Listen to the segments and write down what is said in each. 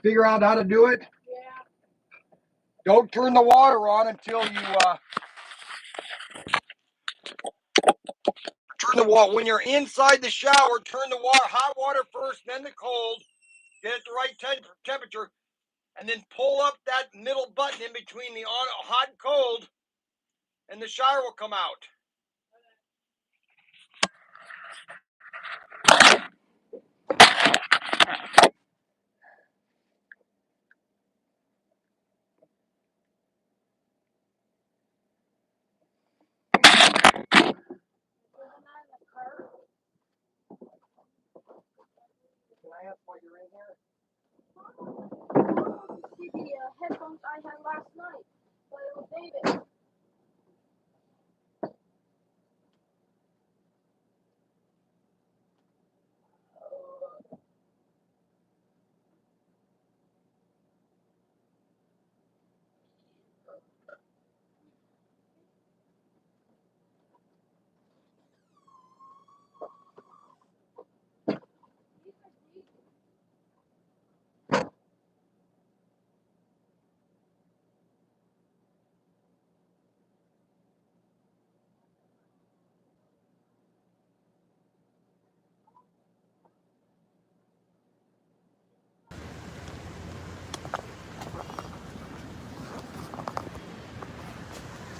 figure out how to do it? Yeah. Don't turn the water on until you turn the water. When you're inside the shower, turn the water, hot water first, then the cold. Get it the right temperature, and then pull up that middle button in between the hot and cold, and the shower will come out. Can I ask why you're in here? See the headphones I had last night, but it was David.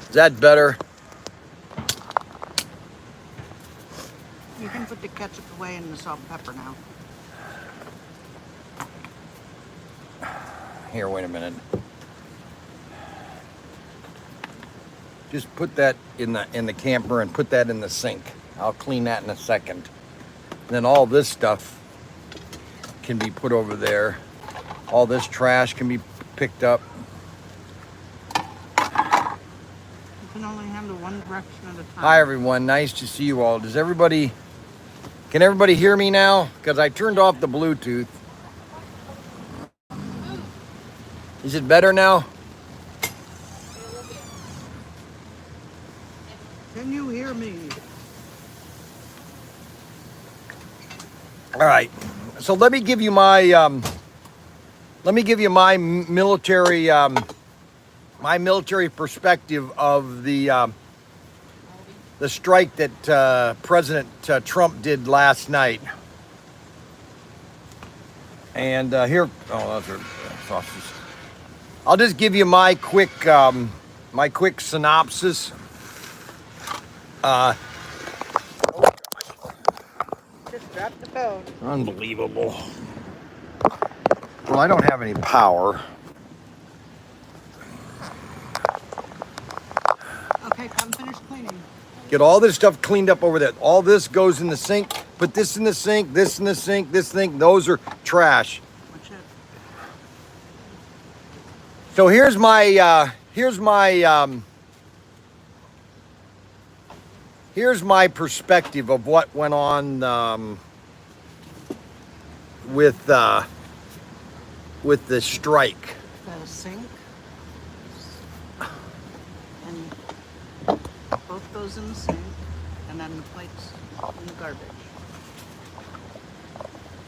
Is that better? You can put the ketchup away and the salt and pepper now. Here, wait a minute. Just put that in the camper and put that in the sink. I'll clean that in a second. And then all this stuff can be put over there. All this trash can be picked up. You can only handle one direction at a time. Hi everyone, nice to see you all. Can everybody hear me now? Because I turned off the Bluetooth. Is it better now? Can you hear me? All right. So let me give you my military perspective of the strike that President Trump did last night. And here, oh, those are sausages. I'll just give you my quick synopsis. Just drop the phone. Unbelievable. Well, I don't have any power. Okay, come finish cleaning. Get all this stuff cleaned up over there. All this goes in the sink. Put this in the sink, this in the sink, this thing. Those are trash. Watch it. So here's my perspective of what went on with the strike. The sink. And both goes in the sink. And then the plates in the garbage.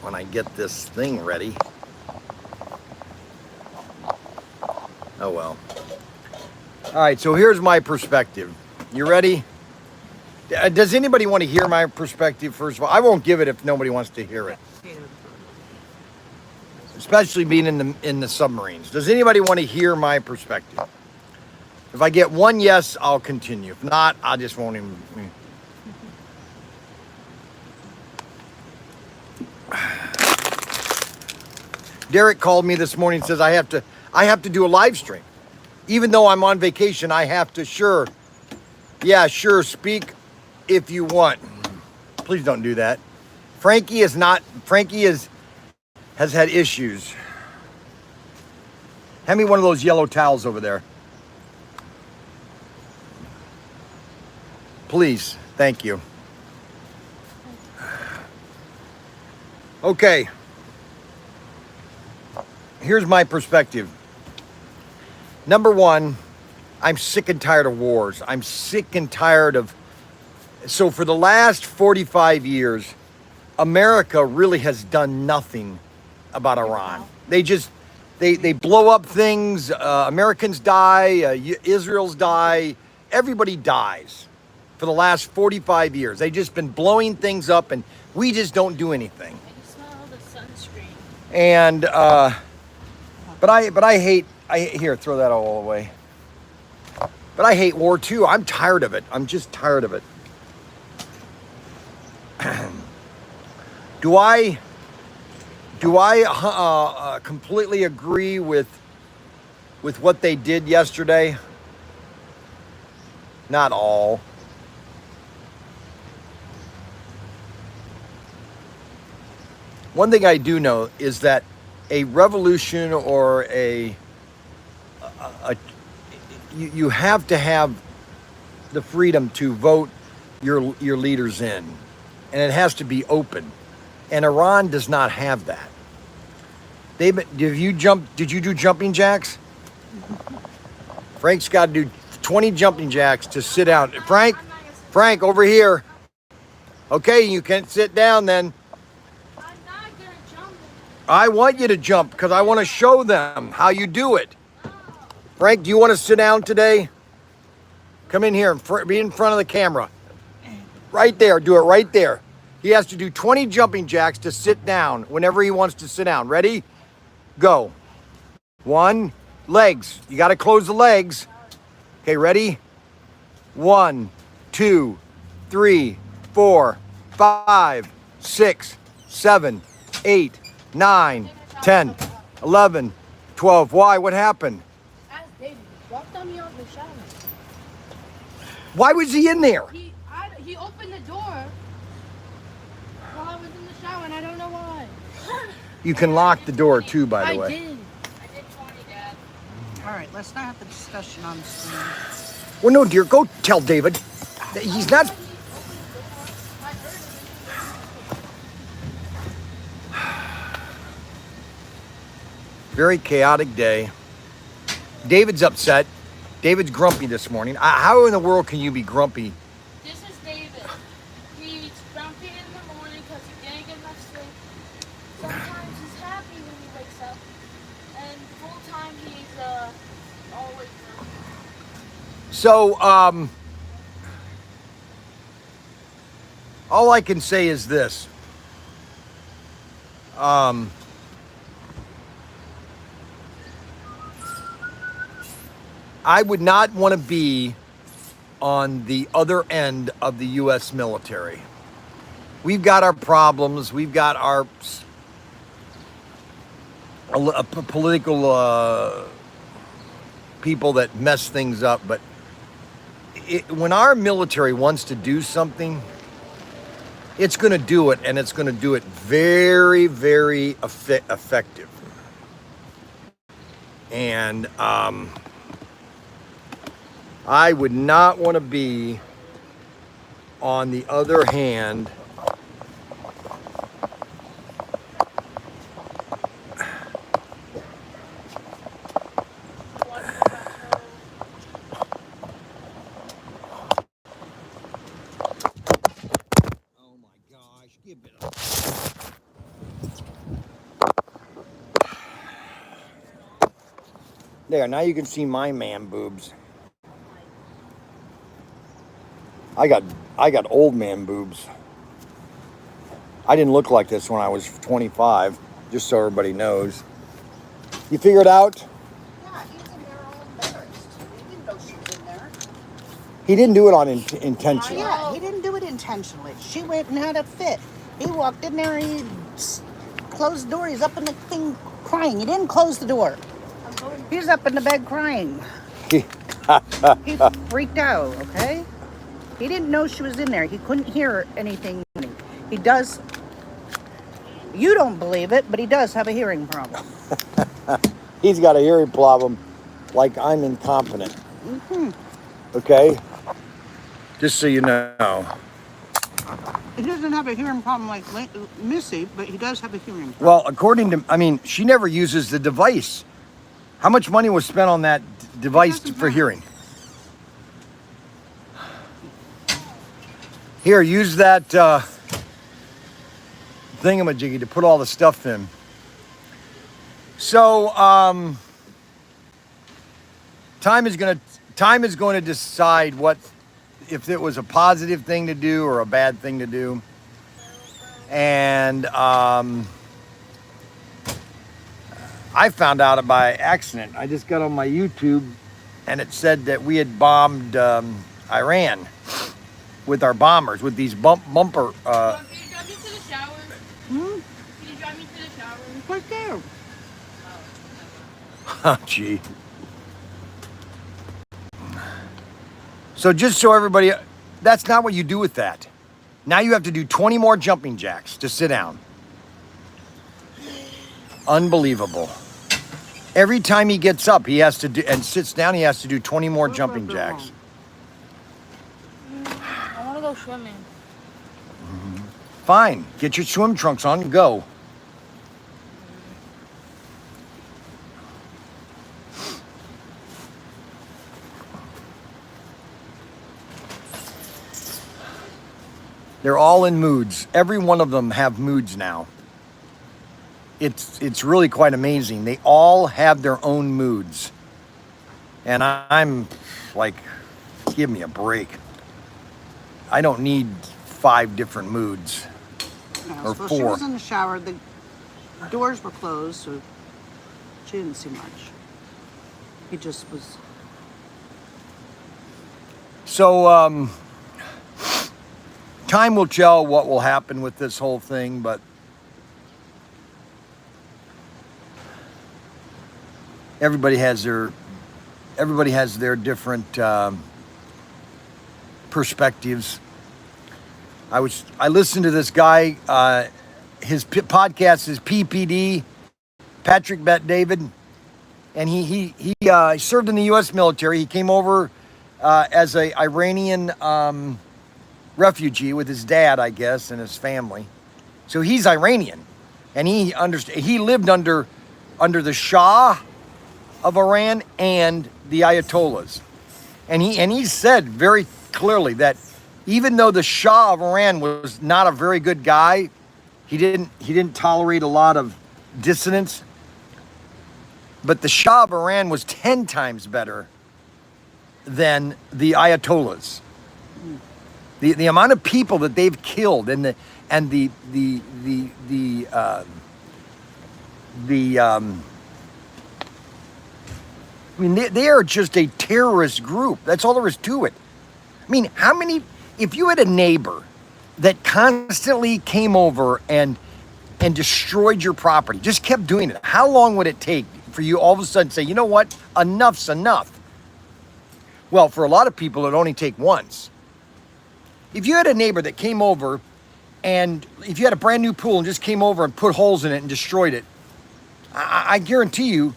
When I get this thing ready. Oh well. All right, so here's my perspective. You ready? Does anybody want to hear my perspective first of all? I won't give it if nobody wants to hear it. Especially being in the submarines. Does anybody want to hear my perspective? If I get one yes, I'll continue. If not, I just won't even. Derek called me this morning and says I have to do a live stream. Even though I'm on vacation, I have to sure speak if you want. Please don't do that. Frankie has had issues. Hand me one of those yellow towels over there. Please, thank you. Okay. Here's my perspective. Number one, I'm sick and tired of wars. I'm sick and tired of... So for the last 45 years, America really has done nothing about Iran. They just They blow up things. Americans die. Israel's die. Everybody dies for the last 45 years. They've just been blowing things up, and we just don't do anything. I can smell the sunscreen. And but I hate. Here, throw that all away. But I hate war too. I'm tired of it. I'm just tired of it. Do I completely agree with what they did yesterday? Not all. One thing I do know is that a revolution or you have to have the freedom to vote your leaders in, and it has to be open. And Iran does not have that. David, did you do jumping jacks? Frank's got to do 20 jumping jacks to sit down. Frank, over here. Okay, you can sit down then. I'm not gonna jump. I want you to jump because I want to show them how you do it. Frank, do you want to sit down today? Come in here and be in front of the camera. Right there, do it right there. He has to do 20 jumping jacks to sit down whenever he wants to sit down. Ready? Go. 1, legs. You got to close the legs. Okay, ready? 1, 2, 3, 4, 5, 6, 7, 8, 9, 10, 11, 12. Why? What happened? Ask David. He walked on me out of the shower. Why was he in there? He opened the door while I was in the shower, and I don't know why. You can lock the door too, by the way. I did 20, Dad. All right, let's not have the discussion on the screen. Well, no, dear, go tell David. He's not. Very chaotic day. David's upset. David's grumpy this morning. How in the world can you be grumpy? This is David. He's grumpy in the morning because he didn't get enough sleep. Sometimes he's happy when he wakes up, and the whole time he's always grumpy. So, all I can say is this. I would not want to be on the other end of the U.S. military. We've got our problems. We've got our political people that mess things up. But when our military wants to do something, it's going to do it, and it's going to do it very, very effective. And I would not want to be on the other hand. Oh my gosh, give it up. There, now you can see my man boobs. I got old man boobs. I didn't look like this when I was 25, just so everybody knows. You figured out? Yeah, he's in there all embarrassed. He didn't know she was in there. He didn't do it on intention. Yeah, he didn't do it intentionally. She went and had a fit. He walked in there, he closed the door. He's up in the thing crying. He didn't close the door. He's up in the bed crying. He freaked out, okay? He didn't know she was in there. He couldn't hear anything. He does, you don't believe it, but he does have a hearing problem. He's got a hearing problem like I'm incompetent. Mm-hmm. Okay? Just so you know. He doesn't have a hearing problem like Missy, but he does have a hearing problem. Well, according to, she never uses the device. How much money was spent on that device for hearing? Here, use that thingamajiggy to put all the stuff in. So, time is going to decide if it was a positive thing to do or a bad thing to do. And I found out by accident. I just got on my YouTube and it said that we had bombed Iran with our bombers, with these bumper. Can you drive me to the shower? Hmm? Can you drive me to the shower? Right there. Oh, gee. So just so everybody, that's not what you do with that. Now you have to do 20 more jumping jacks to sit down. Unbelievable. Every time he gets up, he has to do, and sits down, he has to do 20 more jumping jacks. I want to go swimming. Fine, get your swim trunks on and go. They're all in moods. Every one of them have moods now. It's really quite amazing. They all have their own moods. And I'm like, give me a break. I don't need 5 different moods. No, Or so 4. she was in the shower. The doors were closed, so she didn't see much. He just was. So, time will tell what will happen with this whole thing, but everybody has their different perspectives. I listened to this guy. His podcast is PPD, Patrick Bet David, and he served in the U.S. military. He came over as a Iranian refugee with his dad, I guess, and his family. So he's Iranian, and he lived under the Shah of Iran and the Ayatollahs, and he said very clearly that even though the Shah of Iran was not a very good guy, he didn't tolerate a lot of dissidents, but the Shah of Iran was 10 times better than the Ayatollahs. The amount of people that they've killed and the I mean, they are just a terrorist group. That's all there is to it. I mean, if you had a neighbor that constantly came over and destroyed your property, just kept doing it, how long would it take for you all of a sudden to say, you know what, enough's enough? Well, for a lot of people, it'd only take once. If you had a neighbor that came over, and if you had a brand new pool and just came over and put holes in it and destroyed it, I guarantee you,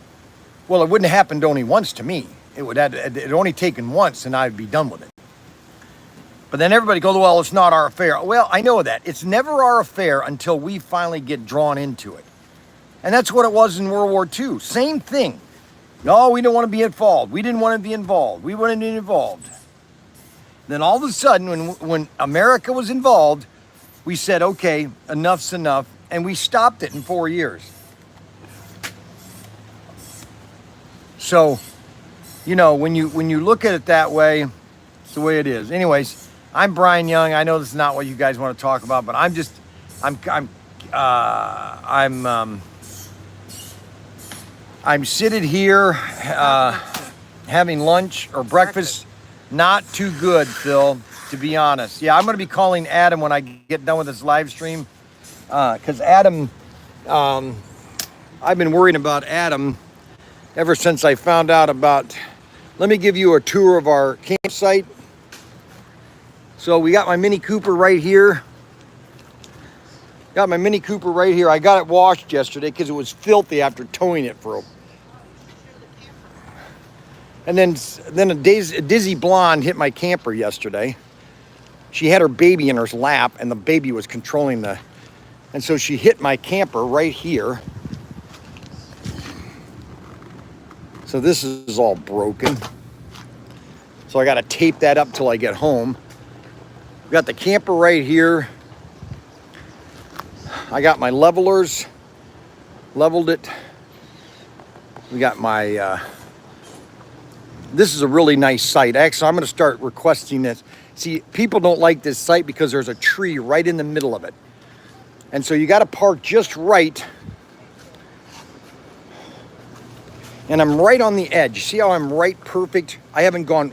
well, it wouldn't have happened only once to me. It only taken once and I'd be done with it. But then everybody goes, well, it's not our affair. Well, I know that. It's never our affair until we finally get drawn into it. And that's what it was in World War II. Same thing. No, we don't want to be involved. We didn't want to be involved. We wanted to be involved. Then all of a sudden, when America was involved, we said, okay, enough's enough. And we stopped it in 4 years. So, you know, when you look at it that way, it's the way it is. Anyways, I'm Bryan Young. I know this is not what you guys want to talk about, but I'm sitting here having lunch or breakfast. Not too good, Phil, to be honest. Yeah, I'm going to be calling Adam when I get done with this live stream, because Adam, I've been worrying about Adam ever since I found out about. Let me give you a tour of our campsite. So we got my Mini Cooper right here. I got it washed yesterday because it was filthy after towing it for a. And then a dizzy blonde hit my camper yesterday. She had her baby in her lap, and the baby was controlling and so she hit my camper right here. So this is all broken. So I got to tape that up till I get home. We got the camper right here. I got my levelers, leveled it. We got my, this is a really nice site. Actually, I'm going to start requesting this. See, people don't like this site because there's a tree right in the middle of it. And so you got to park just right. And I'm right on the edge. See how I'm right perfect? I haven't gone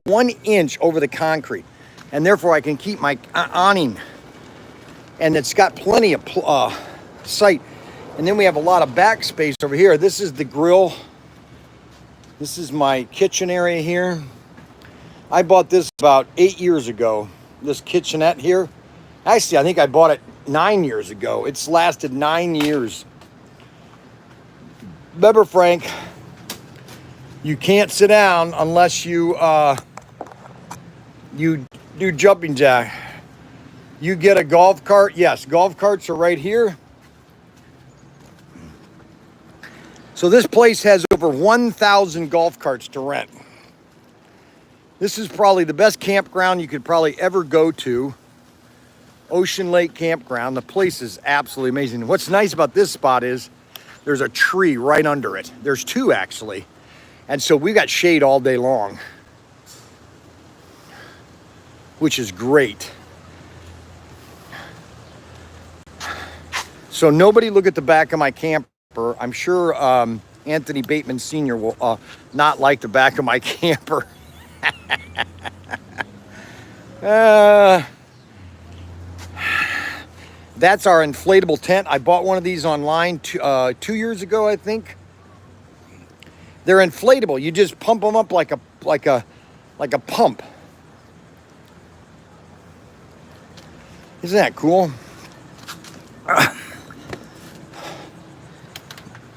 1 inch over the concrete. And therefore I can keep my awning. And it's got plenty of site. And then we have a lot of backspace over here. This is the grill. This is my kitchen area here. I bought this about 8 years ago. This kitchenette here. Actually, I think I bought it 9 years ago. It's lasted 9 years. Remember, Frank, you can't sit down unless you do jumping jack. You get a golf cart. Yes, golf carts are right here. So this place has over 1,000 golf carts to rent. This is probably the best campground you could probably ever go to. Ocean Lake Campground. The place is absolutely amazing. What's nice about this spot is there's a tree right under it. There's two actually. And so we got shade all day long, which is great. So nobody look at the back of my camper. I'm sure Anthony Bateman Sr. will not like the back of my camper. That's our inflatable tent. I bought one of these online 2 years ago, I think. They're inflatable. You just pump them up like a pump. Isn't that cool?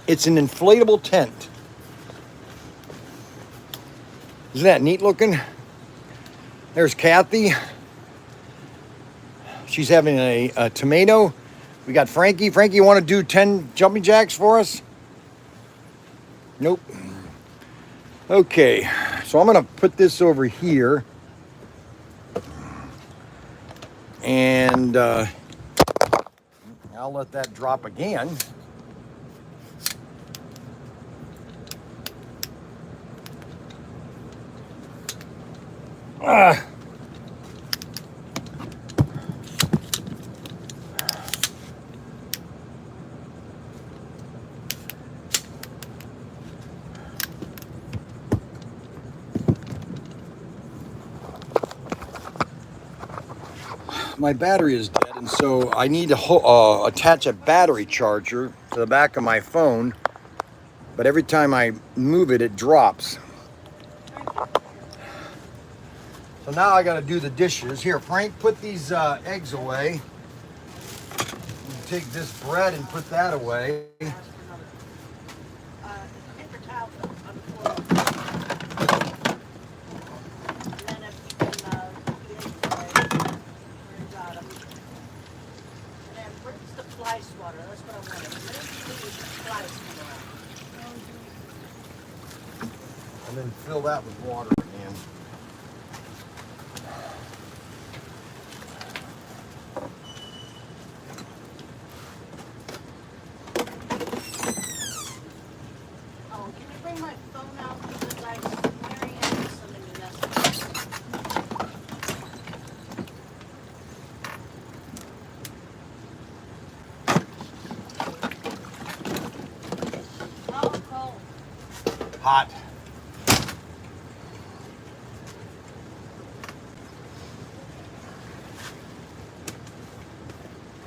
It's an inflatable tent. Isn't that neat looking? There's Kathy. She's having a tomato. We got Frankie. Frankie, you want to do 10 jumping jacks for us? Nope. Okay, so I'm going to put this over here. And I'll let that drop again. My battery is dead, and so I need to attach a battery charger to the back of my phone, but every time I move it, it drops. So now I got to do the dishes. Here, Frank, put these eggs away. You take this bread and put that away. And then fill that with water again. Oh, can you bring my phone out? Because Mary has something to mess with. Oh, cold. Hot.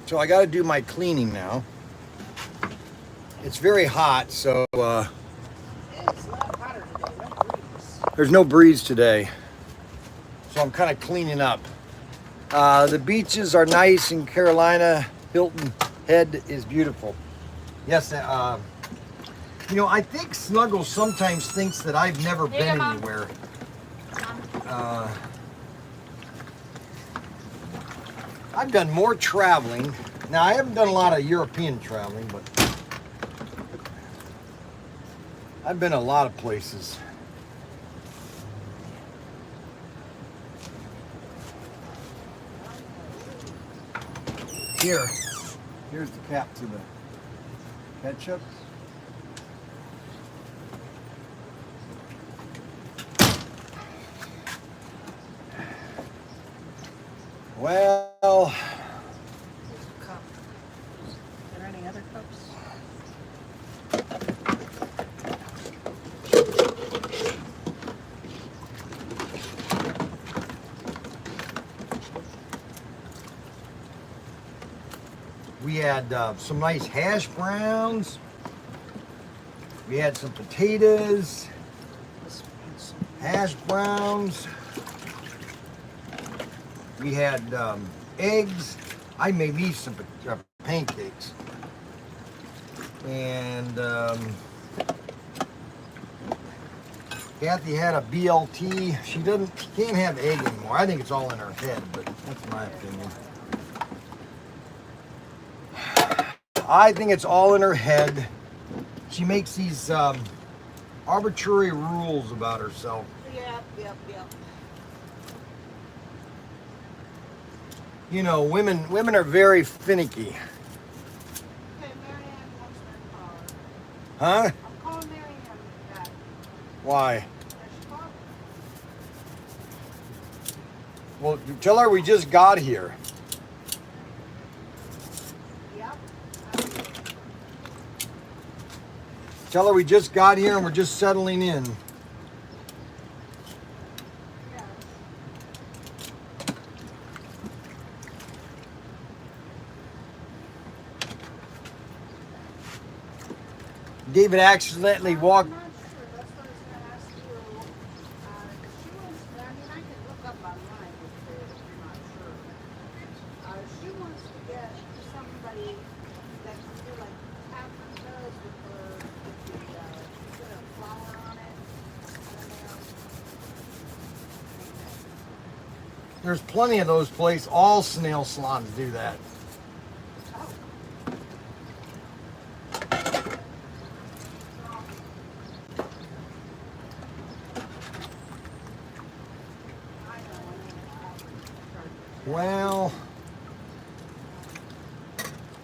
So I got to do my cleaning now. It's very hot, so It's a lot hotter today. No breeze. there's no breeze today. So I'm kind of cleaning up. The beaches are nice in Carolina. Hilton Head is beautiful. Yes, you know, I think Snuggles sometimes thinks that I've never been Mom. anywhere. I've done more traveling. Now, I haven't done a lot of European traveling, but I've been a lot of places. Here's the cap to the ketchup. Well, Here's a cup. Are there any other cups? we had some nice hash browns. We had some potatoes, hash browns. We had eggs. I made me some pancakes. And Kathy had a BLT. She can't have egg anymore. I think it's all in her head, but that's my opinion. I think it's all in her head. She makes these arbitrary rules about herself. Yep. You know, women are very finicky. Okay, Marianne wants her Huh? car. I'm calling Marianne back. Why? There's your car. Well, tell her we just got here. Yep. Tell her we just got here and we're just settling in. Yeah. David accidentally walked. I'm not sure. That's what I was going to ask you. She wants, I mean, I could look up online if you're not sure. She wants to get somebody that can do like Campin does with the put a flower on it. There's plenty of those places. All snail salons do that. Well,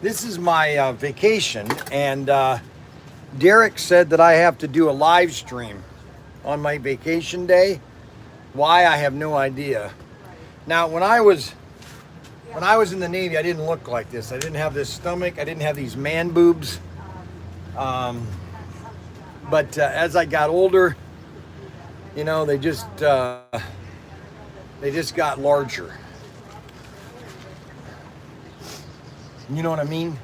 this is my vacation, and Derek said that I have to do a live stream on my vacation day. Why, I have no idea. Now, when I was in the Navy, I didn't look like this. I didn't have this stomach. I didn't have these man boobs. But as I got older, you know, they just got larger. You know what I mean?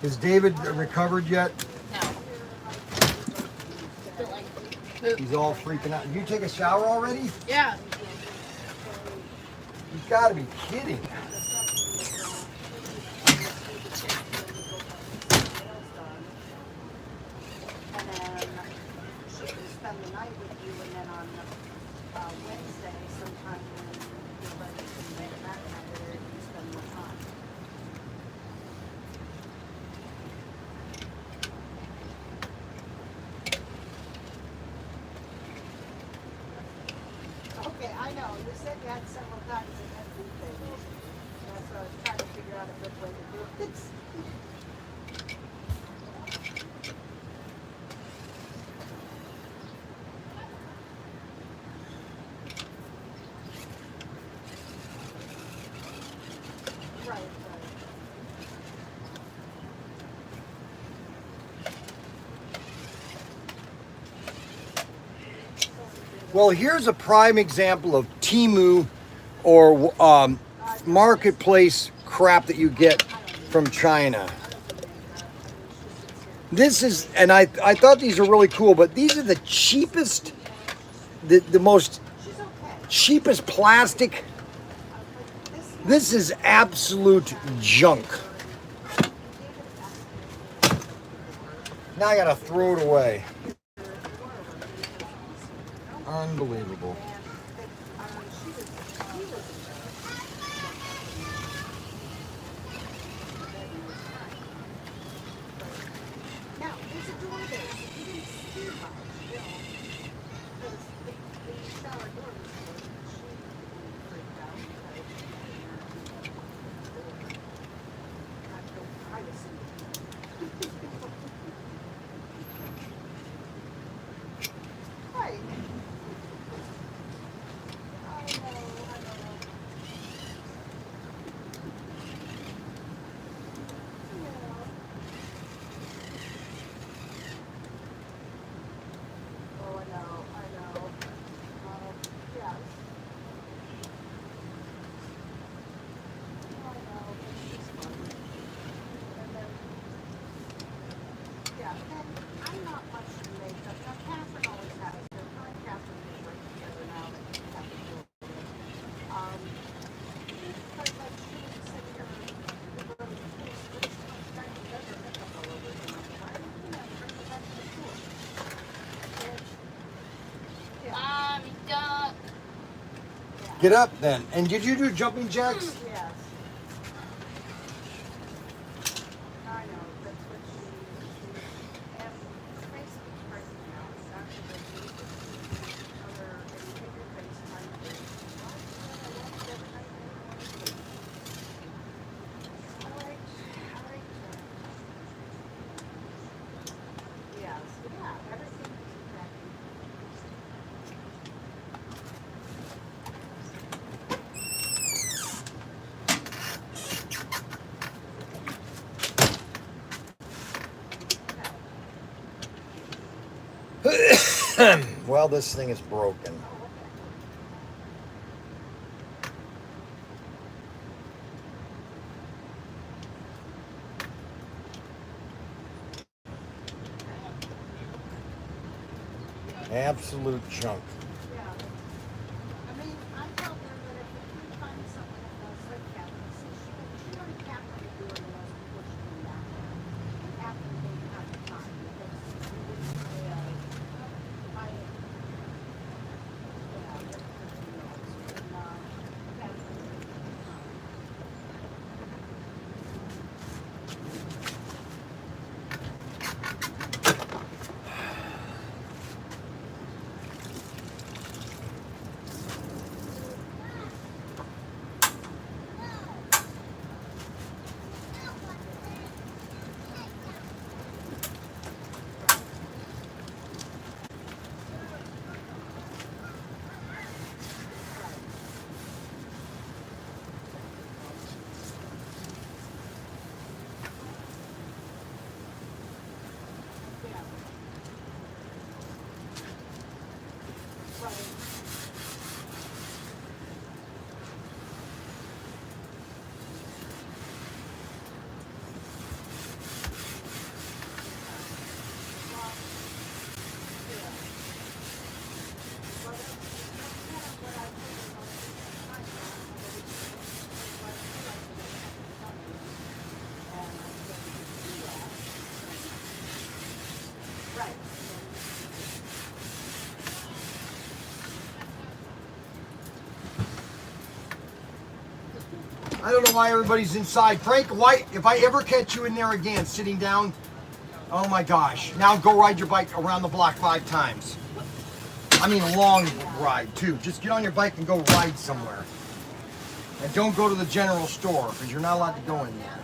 Is David recovered yet? No. He's all freaking out. Did you take a shower already? Yeah. You've got to be kidding. And then she can spend the night with you, and then on Wednesday, sometime when you're ready to make that night, you can spend more time. Okay, I know. You said you had several times in that food thing. That's what I was trying to figure out a good way to do it. Right, right. Well, here's a prime example of Temu or marketplace crap that you get from China. This is, and I thought these are really cool, but these are the cheapest, the most cheapest plastic. This is absolute junk. Now I gotta throw it away. Unbelievable. Get up then. And did you do jumping jacks? Yes. I know, that's what she and Facebook person now. It's actually other educated FaceTime. Yes, yeah, everything is correct. Well, this thing is broken. Absolute junk. Yeah. I mean, I told her that if we could find someone that does like Campin, she already Campin to do it unless before she came back there. And Campin didn't have the time because we didn't I I don't know why everybody's inside. Frank, why, if I ever catch you in there again, sitting down, oh my gosh. Now go ride your bike around the block 5 times. I mean a long ride too. Just get on your bike and go ride somewhere. And don't go to the general store because you're not allowed to go in there.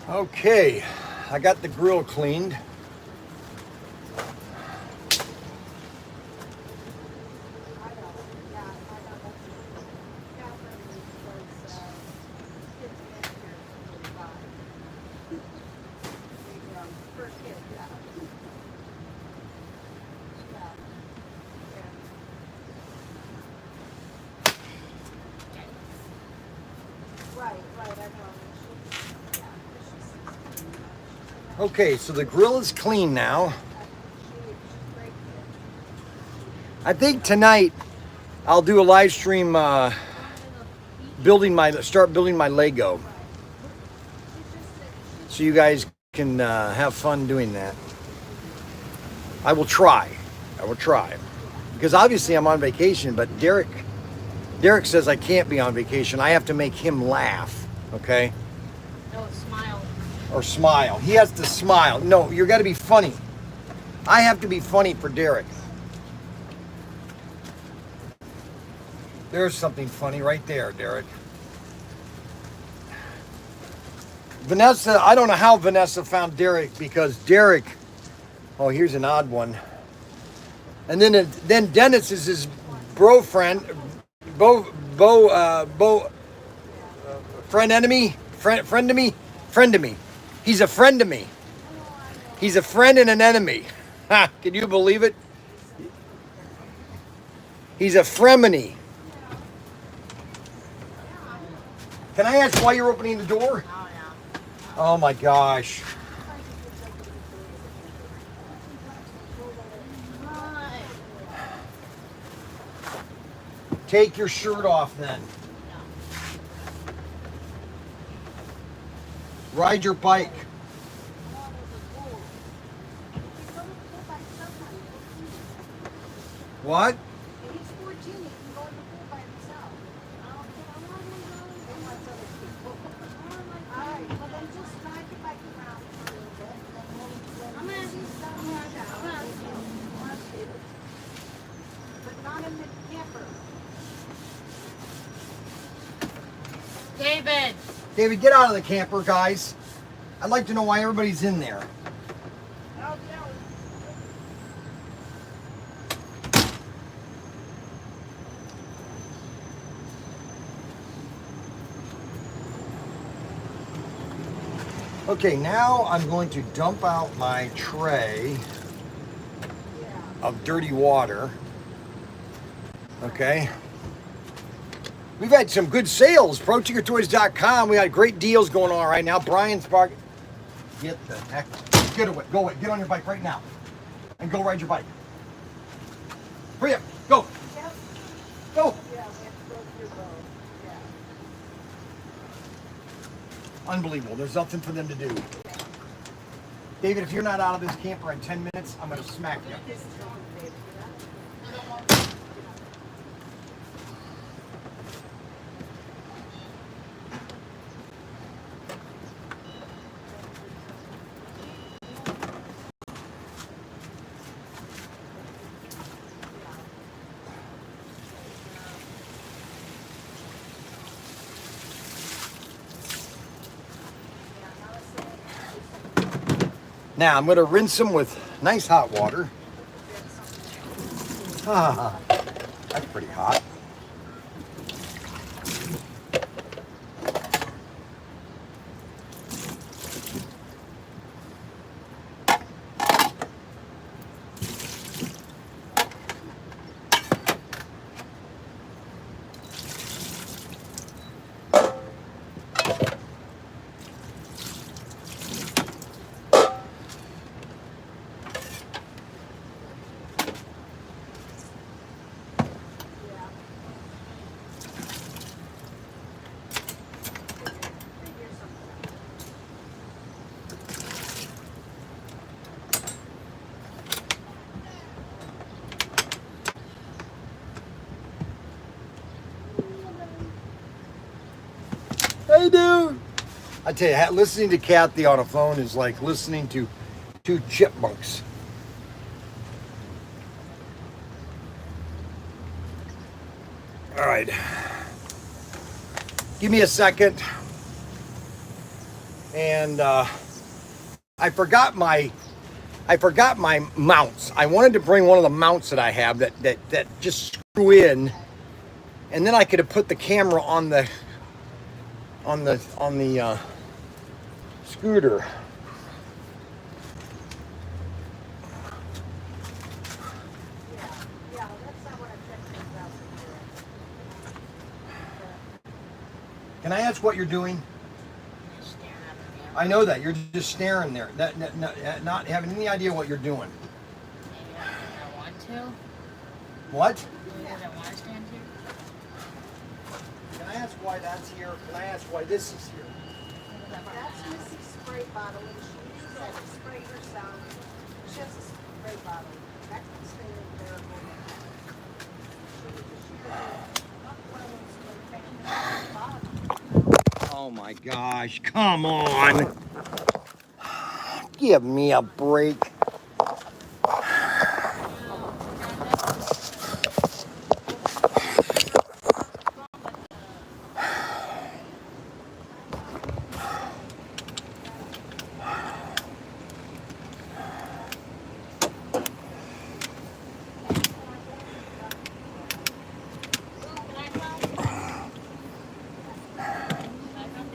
Okay, I got the grill cleaned. Okay, so the grill is clean now. I think tonight I'll do a live stream start building my Lego. So you guys can have fun doing that. I will try. Because obviously I'm on vacation, but Derek says I can't be on vacation. I have to make him laugh, okay? No, smile. Or smile. He has to smile. No, you got to be funny. I have to be funny for Derek. There's something funny right there, Derek. Vanessa, I don't know how Vanessa found Derek, because Derek, oh, here's an odd one. And then Dennis is his friend friend to me. He's a friend to me. He's a friend and an enemy. Ha, can you believe it? He's a frenemy. Can I ask why you're opening the door? Oh, yeah. Oh my gosh. Take your shirt off then. Ride your bike. What? He's 14. He can go in the pool by himself. All right, well then just ride your bike around for a little bit. And then but not in the camper. David. David, get out of the camper, guys. I'd like to know why everybody's in there. Okay, now I'm going to dump out my tray of dirty water. Okay. We've had some good sales. ProTinkerToys.com. We got great deals going on right now. Bryan's park. Get the heck. Get away. Go away. Get on your bike right now. And go ride your bike. Hurry up. Go. Go. Unbelievable. There's nothing for them to do. David, if you're not out of this camper in 10 minutes, I'm going to smack you. Now I'm going to rinse them with nice hot water. Ah, that's pretty hot. Hey, dude. I tell you, listening to Kathy on a phone is like listening to two chipmunks. All right. Give me a second. And I forgot my mounts. I wanted to bring one of the mounts that I have that just screw in, and then I could have put the camera on the scooter. Can I ask what you're doing? I know that you're just staring there, not having any idea what you're doing. Maybe I want to. What? Maybe I want to stand here. Can I ask why that's here? Can I ask why this is here? That's Missy's spray bottle, and she uses that to spray herself. She has a spray bottle. That can stay in there. Oh my gosh, come on. Give me a break.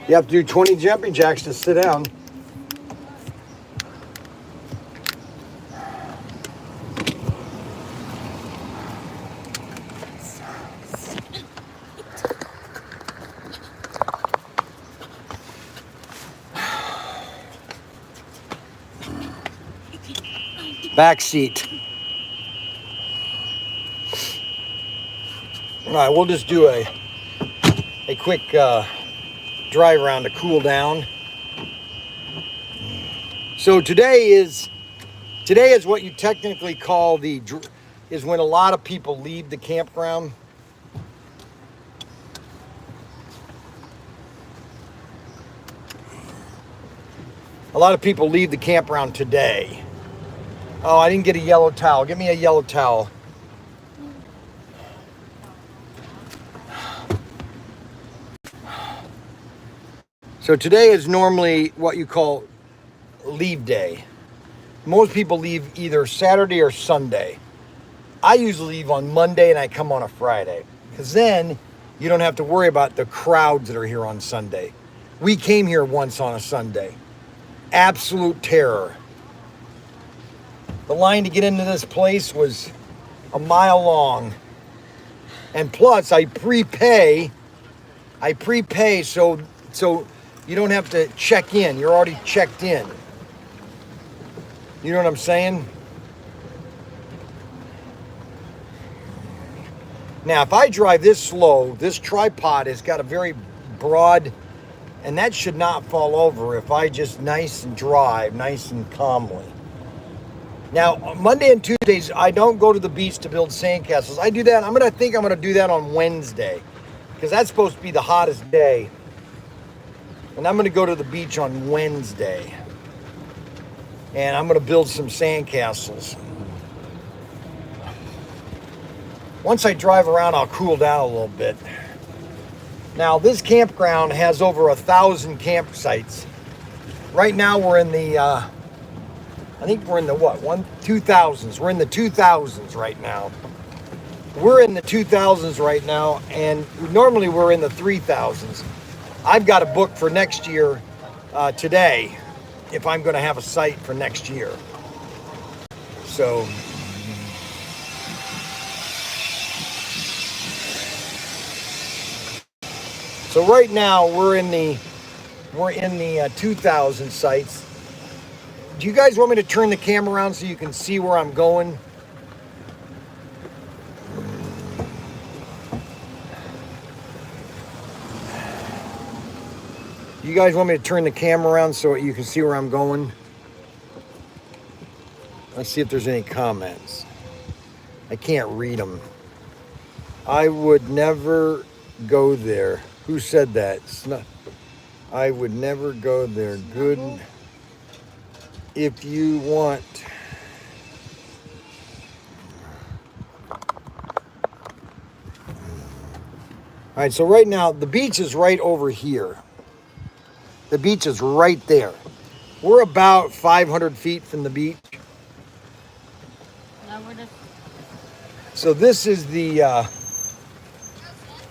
You have to do 20 jumping jacks to sit down. Back seat. All right, we'll just do a quick drive around to cool down. So today is what you technically call is when a lot of people leave the campground. A lot of people leave the campground today. Oh, I didn't get a yellow towel. Give me a yellow towel. So today is normally what you call leave day. Most people leave either Saturday or Sunday. I usually leave on Monday and I come on a Friday, because then you don't have to worry about the crowds that are here on Sunday. We came here once on a Sunday. Absolute terror. The line to get into this place was a mile long. And plus I prepay so you don't have to check in. You're already checked in. You know what I'm saying? Now, if I drive this slow, this tripod has got a very broad, and that should not fall over if I just drive nice and calmly. Now, Monday and Tuesdays, I don't go to the beach to build sandcastles. I do that. I'm going to do that on Wednesday, because that's supposed to be the hottest day. And I'm going to go to the beach on Wednesday. And I'm going to build some sandcastles. Once I drive around, I'll cool down a little bit. Now, this campground has over 1,000 campsites. Right now, we're in the, I think we're in the what? 2000s. We're in the 2000s right now. We're in the 2000s right now, and normally we're in the 3000s. I've got a book for next year today, if I'm going to have a site for next year. So right now we're in the 2000 sites. Do you guys want me to turn the camera around so you can see where I'm going? You guys want me to turn the camera around so you can see where I'm going? Let's see if there's any comments. I can't read them. I would never go there. Who said that? I would never go there. Good. If you want. All right, so right now, the beach is right over here. The beach is right there. We're about 500 feet from the beach. So this is the...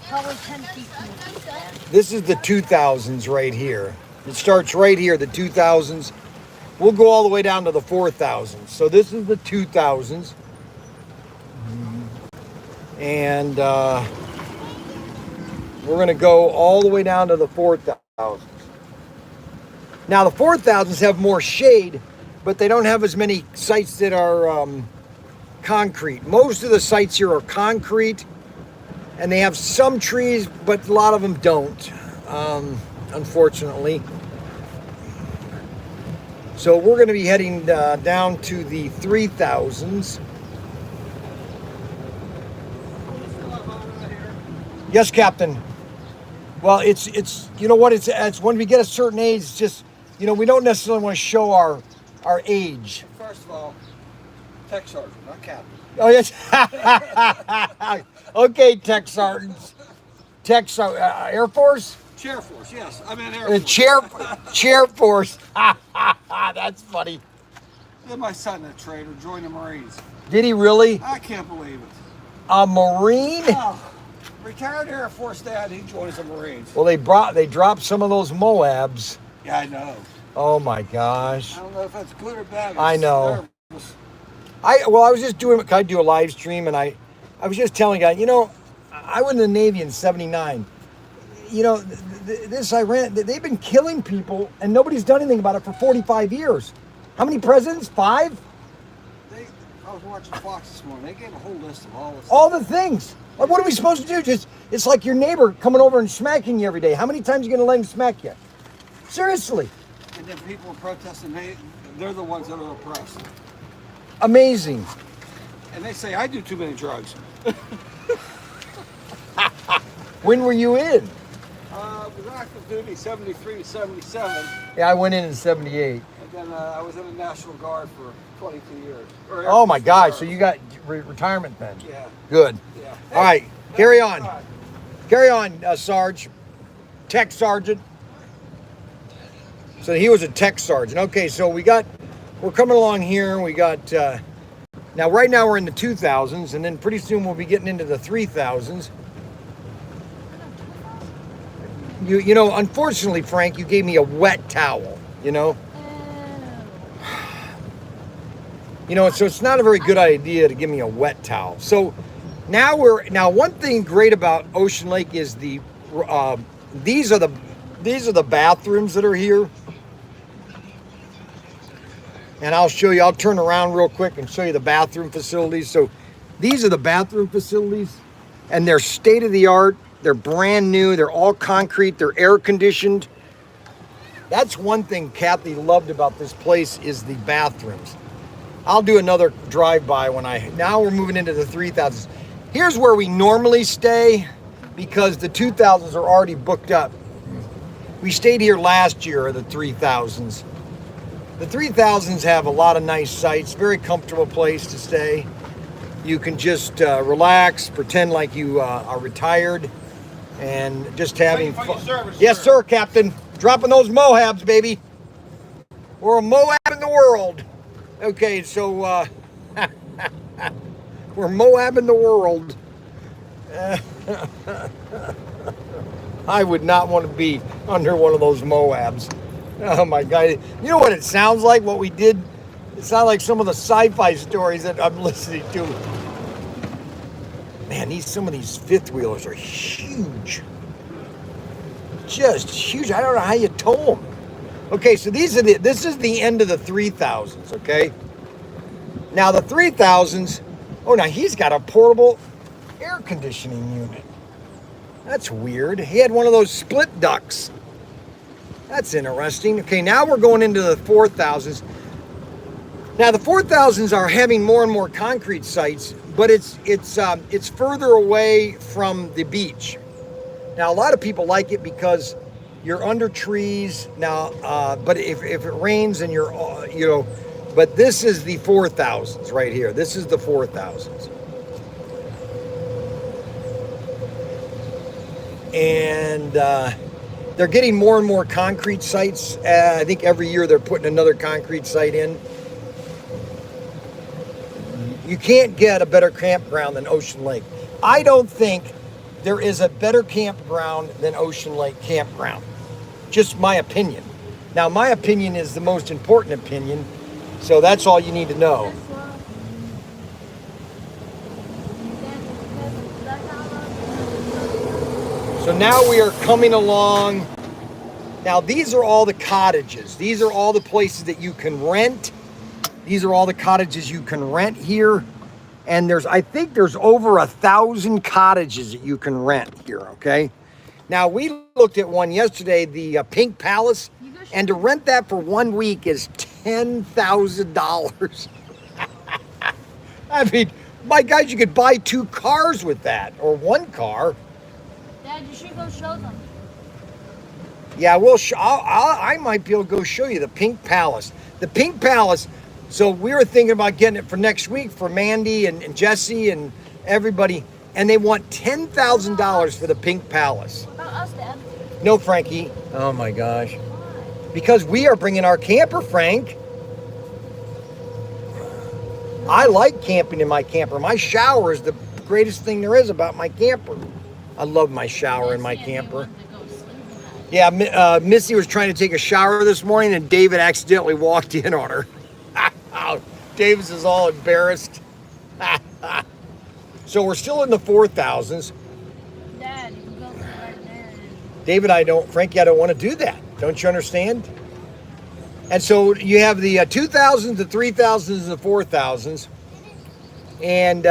Probably 10 feet from the beach, man. This is the 2000s right here. It starts right here, the 2000s. We'll go all the way down to the 4000s. So this is the 2000s. And we're going to go all the way down to the 4000s. Now, the 4000s have more shade, but they don't have as many sites that are concrete. Most of the sites here are concrete, and they have some trees, but a lot of them don't, unfortunately. So we're going to be heading down to the 3000s. Yes, Captain. Well, it's you know what, it's when we get a certain age, it's just, you know, we don't necessarily want to show our age. First of all, tech sergeant, not captain. Oh yes. Okay, tech sergeants. Air Force. Chair Force, yes. I'm in Air Force. Chair Force. That's funny. Then my son, a trader, joined the Marines. Did he really? I can't believe it. A Marine? Oh, Retired Air Force dad, he joins the Marines. Well, they dropped some of those Moabs. Yeah, I know. Oh my gosh. I don't know if that's good or bad. I know. Nervous. I was just doing. I do a live stream, and I was just telling a guy, you know, I went in the Navy in '79. You know, this Iran, they've been killing people, and nobody's done anything about it for 45 years. How many presidents? 5? I was watching Fox this morning. They gave a whole list of all the stuff. All the things. Like, what are we supposed to do? Just, it's like your neighbor coming over and smacking you every day. How many times are you going to let him smack you? Seriously. And then people are protesting. They're the ones that are oppressed. Amazing. And they say, I do too many drugs. When were you in? Was active duty 73 to 77. Yeah, I went in 78. And then I was in the National Guard for 22 years. Oh my gosh, so you got retirement then? Yeah. Good. Yeah. All right, carry on. Carry on, Sarge. Tech Sergeant. So he was a tech sergeant. Okay, so we're coming along here. We got, now right now we're in the 2000s, and then pretty soon we'll be getting into the 3000s. You know, unfortunately, Frank, you gave me a wet towel, you know? You know, so it's not a very good idea to give me a wet towel. So now one thing great about Ocean Lake is these are the bathrooms that are here. And I'll show you, I'll turn around real quick and show you the bathroom facilities. So these are the bathroom facilities, and they're state of the art. They're brand new. They're all concrete. They're air conditioned. That's one thing Kathy loved about this place is the bathrooms. I'll do another drive-by now we're moving into the 3000s. Here's where we normally stay because the 2000s are already booked up. We stayed here last year, the 3000s. The 3000s have a lot of nice sites, very comfortable place to stay. You can just relax, pretend like you are retired, and just having fun. Service, yes, sir, Captain. Dropping those Moabs, baby. We're a Moab in the world. Okay, so we're Moab in the world. I would not want to be under one of those Moabs. Oh my God. You know what it sounds like, what we did? It sounds like some of the sci-fi stories that I'm listening to. Man, some of these fifth wheelers are huge. Just huge. I don't know how you tow them. Okay, so this is the end of the 3000s, okay? Now the 3000s, now he's got a portable air conditioning unit. That's weird. He had one of those split ducts. That's interesting. Okay, now we're going into the 4000s. Now the 4000s are having more and more concrete sites, but it's further away from the beach. Now a lot of people like it because you're under trees now, but if it rains and you're, but this is the 4000s right here. This is the 4000s. And they're getting more and more concrete sites. I think every year they're putting another concrete site in. You can't get a better campground than Ocean Lake. I don't think there is a better campground than Ocean Lake Campground. Just my opinion. Now, my opinion is the most important opinion, so that's all you need to know. So now we are coming along. Now, these are all the cottages. These are all the places that you can rent. These are all the cottages you can rent here. And I think there's over 1,000 cottages that you can rent here, okay? Now, we looked at one yesterday, the Pink Palace, and to rent that for 1 week is $10,000. I mean, my God, you could buy 2 cars with that, or 1 car. Dad, you should go show them. Yeah, I might be able to go show you the Pink Palace. The Pink Palace, so we were thinking about getting it for next week for Mandy and Jesse and everybody, and they want $10,000 for the Pink Palace. What about us, Dad? No, Frankie. Oh my gosh. Because we are bringing our camper, Frank. I like camping in my camper. My shower is the greatest thing there is about my camper. I love my shower in my camper. Yeah, Missy was trying to take a shower this morning and David accidentally walked in on her. Davis is all embarrassed. So we're still in the 4,000s. Dad, you can go right there. David, Frankie, I don't want to do that. Don't you understand? And so you have the 2,000s, the 3,000s, and the 4,000s. And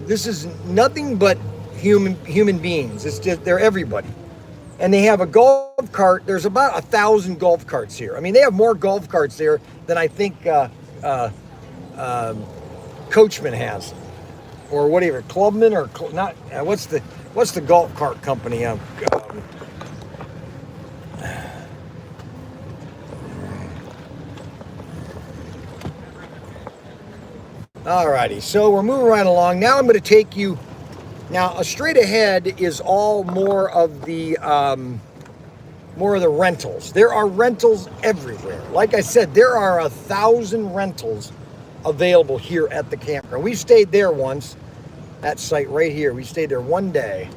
this is nothing but human beings. It's just, they're everybody. And they have a golf cart. There's about 1,000 golf carts here. I mean, they have more golf carts there than I think Coachman has, or whatever, Clubman, or not. What's the golf cart company? Alrighty, so we're moving right along. Now I'm going to take you. Now, straight ahead is all more of the rentals. There are rentals everywhere. Like I said, there are 1,000 rentals available here at the campground. We stayed there once, that site right here. We stayed there one day.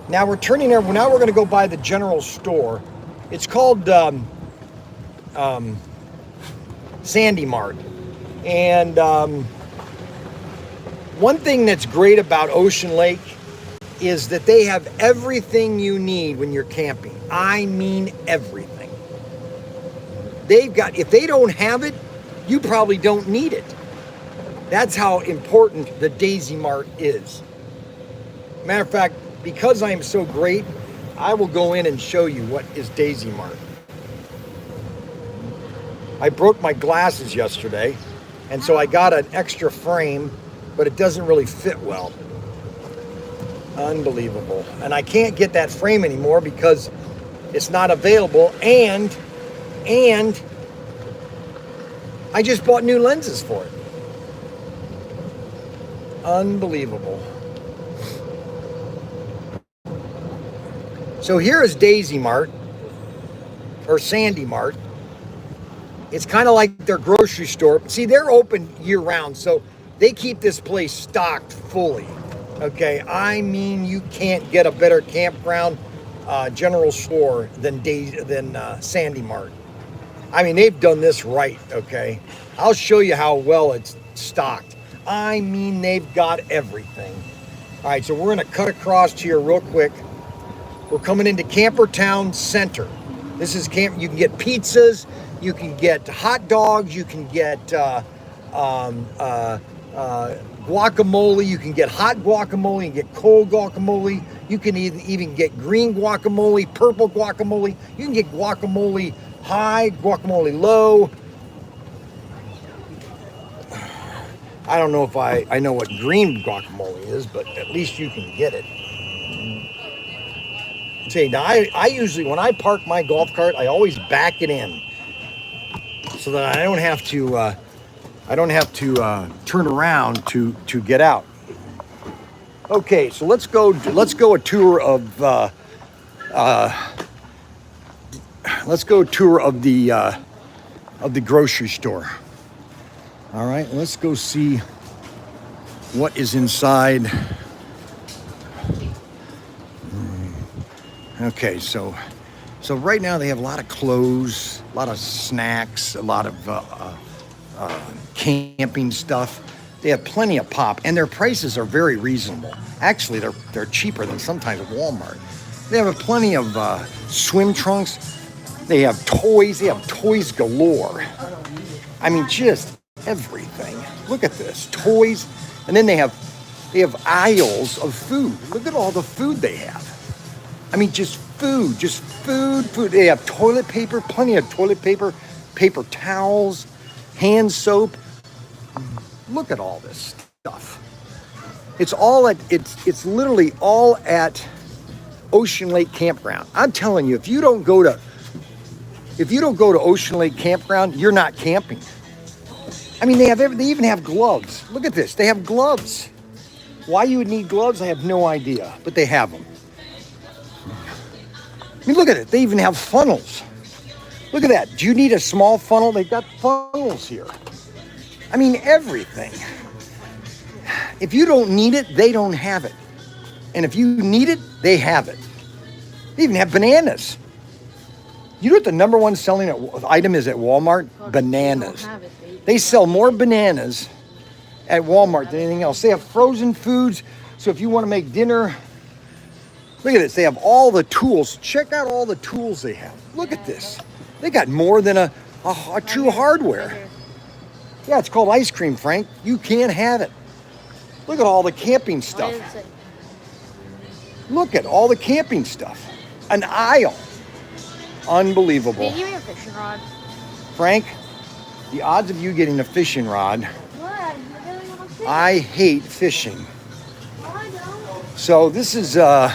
Now we're turning there. Now we're going to go by the general store. It's called Sandy Mart. And one thing that's great about Ocean Lake is that they have everything you need when you're camping. I mean everything. They've got, if they don't have it, you probably don't need it. That's how important the Daisy Mart is. Matter of fact, because I am so great, I will go in and show you what is Daisy Mart. I broke my glasses yesterday, and so I got an extra frame, but it doesn't really fit well. Unbelievable. And I can't get that frame anymore because it's not available, and I just bought new lenses for it. Unbelievable. So here is Daisy Mart, or Sandy Mart. It's kind of like their grocery store. See, they're open year round, so they keep this place stocked fully. Okay, I mean, you can't get a better campground general store than Sandy Mart. I mean, they've done this right, okay? I'll show you how well it's stocked. I mean, they've got everything. All right, so we're gonna cut across here real quick. We're coming into Camper Town Center. This is camp. You can get pizzas, you can get hot dogs, you can get guacamole, you can get hot guacamole, you can get cold guacamole, you can even get green guacamole, purple guacamole, you can get guacamole high, guacamole low. I don't know if I know what green guacamole is, but at least you can get it. See, now I usually, when I park my golf cart, I always back it in so that I don't have to turn around to get out. Okay, so let's go a tour of the grocery store. All right, let's go see what is inside. Okay, so right now they have a lot of clothes, a lot of snacks, a lot of camping stuff. They have plenty of pop, and their prices are very reasonable. Actually, they're cheaper than sometimes at Walmart. They have plenty of swim trunks. They have toys. They have toys galore. I mean, just everything. Look at this, toys, and then they have aisles of food. Look at all the food they have. I mean, just food. They have toilet paper, plenty of toilet paper, paper towels, hand soap. Look at all this stuff. It's literally all at Ocean Lake Campground. I'm telling you, if you don't go to Ocean Lake Campground, you're not camping. I mean, they even have gloves. Look at this. They have gloves. Why you would need gloves, I have no idea, but they have them. I mean, look at it. They even have funnels. Look at that. Do you need a small funnel? They've got funnels here. I mean, everything. If you don't need it, they don't have it. And if you need it, they have it. They even have bananas. You know what the number one selling item is at Walmart? Bananas. They sell more bananas at Walmart than anything else. They have frozen foods. So if you want to make dinner, look at this. They have all the tools. Check out all the tools they have. Look at this. They got more than a true hardware. Yeah, it's called ice cream, Frank. You can't have it. Look at all the camping stuff. Look at all the camping stuff. An aisle. Unbelievable. Can you give me a fishing rod? Frank, the odds of you getting a fishing rod, What? You really want to fish? I hate fishing. I don't. So this is the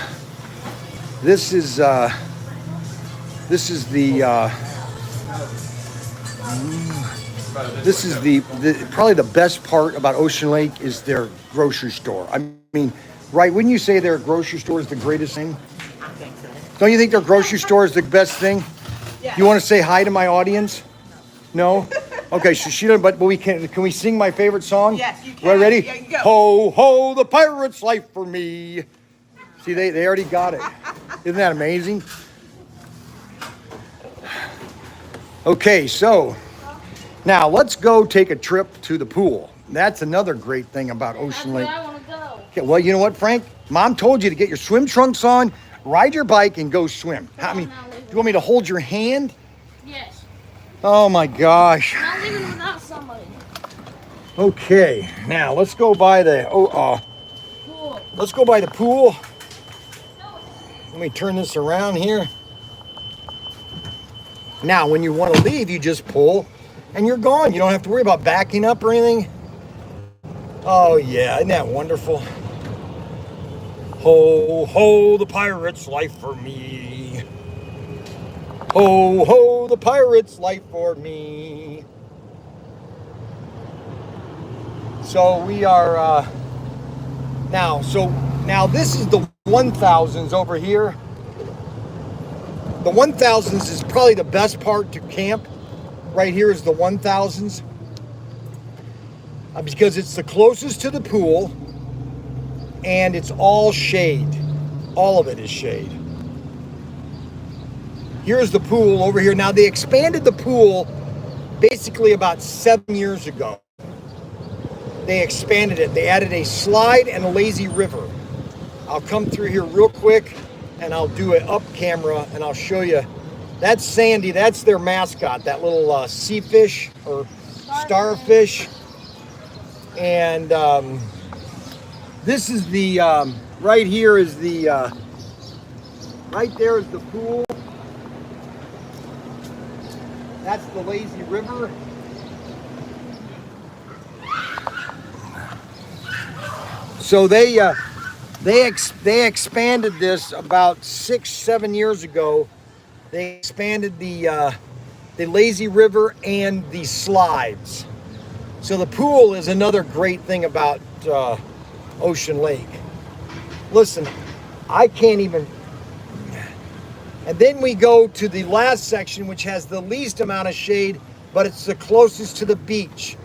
probably the best part about Ocean Lake is their grocery store. I mean, right? Wouldn't you say their grocery store is the greatest thing? I think so. Don't you think their grocery store is the best thing? Yeah. You want to say hi to my audience? No? Okay, so she doesn't, but we can we sing my favorite song? Yes, you Right, can. ready? Yeah, you go. Ho, ho, the pirate's life for me. See, they already got it. Isn't that amazing? Okay, so now let's go take a trip to the pool. That's another great thing about Ocean Lake. That's where I want to go. Okay, well, you know what, Frank? Mom told you to get your swim trunks on, ride your bike, and go swim. I mean, do you want me to hold your hand? Yes. Oh my gosh. Not leaving without somebody. Okay, now let's go by the Cool. let's go by the pool. Let me turn this around here. Now, when you want to leave, you just pull, and you're gone. You don't have to worry about backing up or anything. Oh yeah, isn't that wonderful? Ho, ho, the pirate's life for me. Ho, ho, the pirate's life for me. So we are, now this is the 1000s over here. The 1000s is probably the best part to camp. Right here is the 1000s. Because it's the closest to the pool, and it's all shade. All of it is shade. Here's the pool over here. Now they expanded the pool basically about 7 years ago. They expanded it. They added a slide and a lazy river. I'll come through here real quick and I'll do it up camera and I'll show you. That's Sandy. That's their mascot, that little sea fish or starfish. And this is the, right here is the, right there is the pool. That's the lazy river. So they expanded this about 6-7 years ago. They expanded the lazy river and the slides. So the pool is another great thing about Ocean Lake. Listen, I can't even. And then we go to the last section, which has the least amount of shade, but it's the closest to the beach.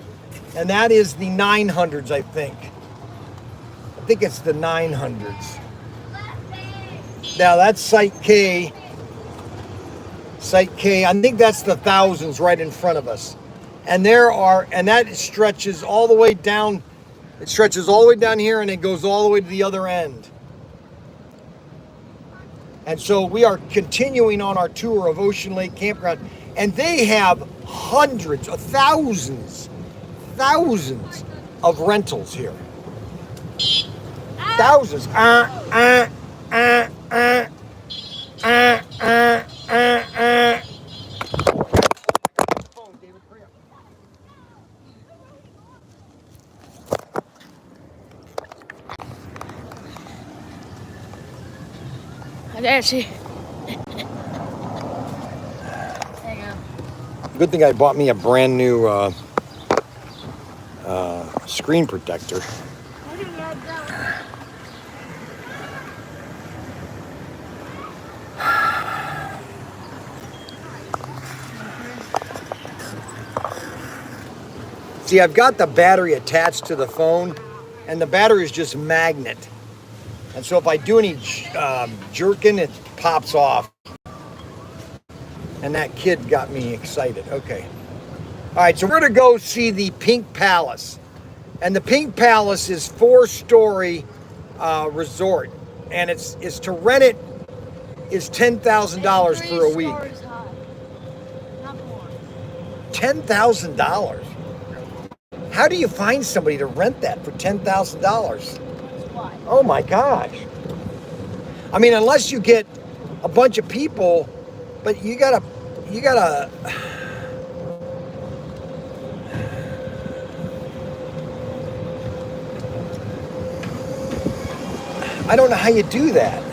And that is the 900s, I think. I think it's the 900s. Now that's Site K. Site K, I think that's the thousands right in front of us. And that stretches all the way down. It stretches all the way down here and it goes all the way to the other end. And so we are continuing on our tour of Ocean Lake Campground. And they have hundreds of thousands of rentals here. Thousands. I dare see. There you go. Good thing I bought me a brand new screen protector. Where did that go? See, I've got the battery attached to the phone, and the battery is just magnet. And so if I do any jerking, it pops off. And that kid got me excited. Okay. All right, so we're going to go see the Pink Palace. And the Pink Palace is 4-story resort. And it's to rent it is $10,000 for a week. $10,000? How do you find somebody to rent that for $10,000? Oh my gosh. I mean, unless you get a bunch of people, but you gotta, I don't know how you do that.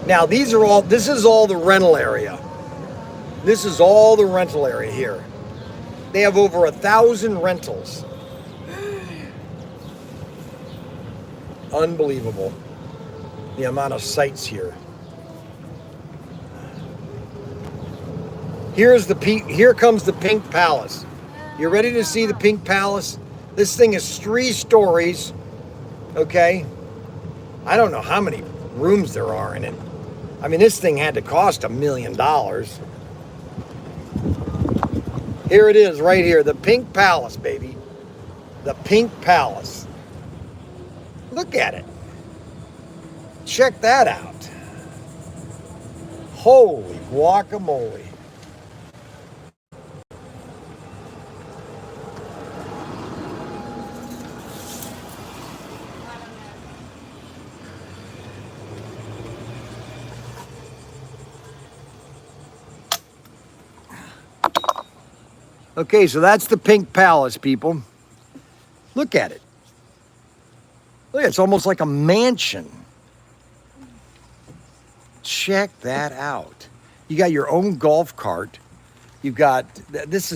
Now this is all the rental area. This is all the rental area here. They have over 1,000 rentals. Unbelievable. The amount of sites here. Here comes the Pink Palace. You ready to see the Pink Palace? This thing is 3 stories. Okay. I don't know how many rooms there are in it. I mean, this thing had to cost $1 million. Here it is right here. The Pink Palace, baby. The Pink Palace. Look at it. Check that out. Holy guacamole. Okay, so that's the Pink Palace, people. Look at it. Look, it's almost like a mansion. Check that out. You got your own golf cart. You've got, this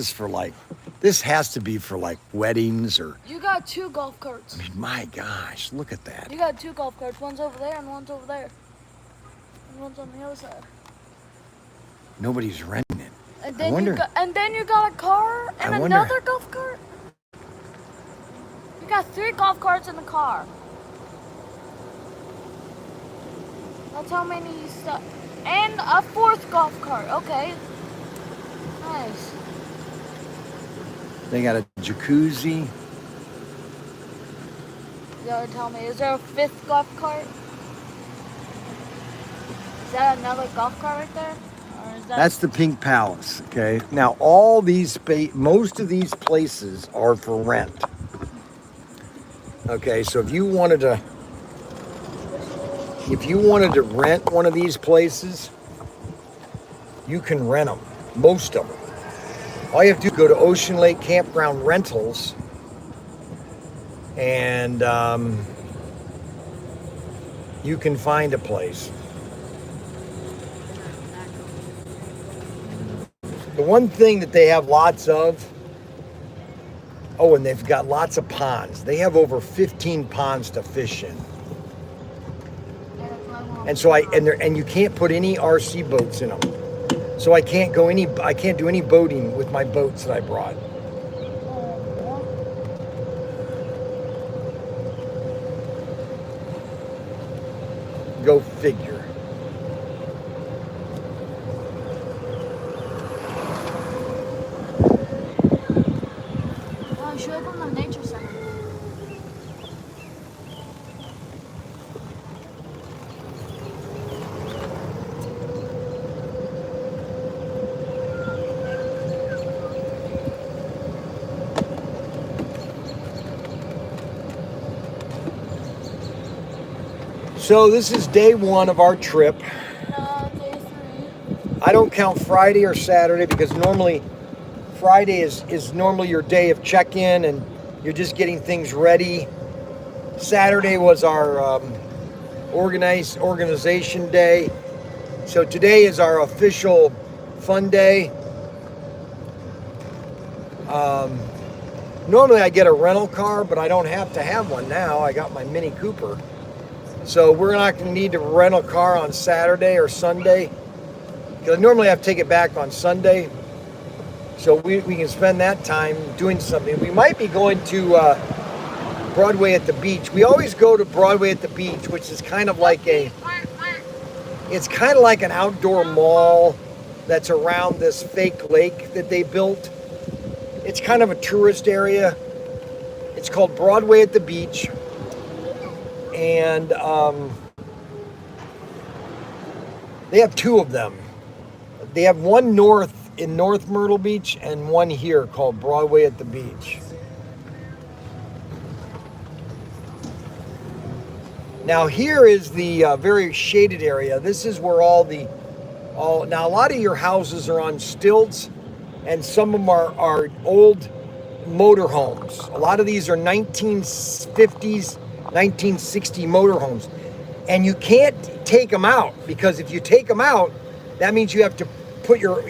has to be for like weddings or. You got 2 golf carts. I mean, my gosh, look at that. You got 2 golf carts. One's over there and one's over there. And one's on the other side. Nobody's renting it. And then you got a car and another golf cart. You got 3 golf carts in the car. That's how many stuff. And a 4th golf cart. Okay. Nice. They got a jacuzzi. You gotta tell me, is there a 5th golf cart? Is that another golf cart right there? Or is that... That's the Pink Palace, okay? Now, most of these places are for rent. Okay, so if you wanted to rent one of these places, you can rent them, most of them. All you have to do is go to Ocean Lake Campground Rentals, and you can find a place. The one thing that they have lots of, and they've got lots of ponds. They have over 15 ponds to fish in. And so and you can't put any RC boats in them. So I can't do any boating with my boats that I brought. Go figure. Oh, show them the nature center. So this is day 1 of our trip. Day 3. I don't count Friday or Saturday because normally Friday is normally your day of check-in and you're just getting things ready. Saturday was our organization day. So today is our official fun day. Normally I get a rental car, but I don't have to have one now. I got my Mini Cooper. So we're not going to need to rent a car on Saturday or Sunday. Because I normally have to take it back on Sunday. So we can spend that time doing something. We might be going to Broadway at the beach. We always go to Broadway at the beach, which is kind of like it's kind of like an outdoor mall that's around this fake lake that they built. It's kind of a tourist area. It's called Broadway at the beach. And they have two of them. They have one in North Myrtle Beach and one here called Broadway at the beach. Now here is the very shaded area. This is where now a lot of your houses are on stilts, and some of them are old motorhomes. A lot of these are 1950s, 1960 motorhomes. And you can't take them out, because if you take them out, that means you have to put your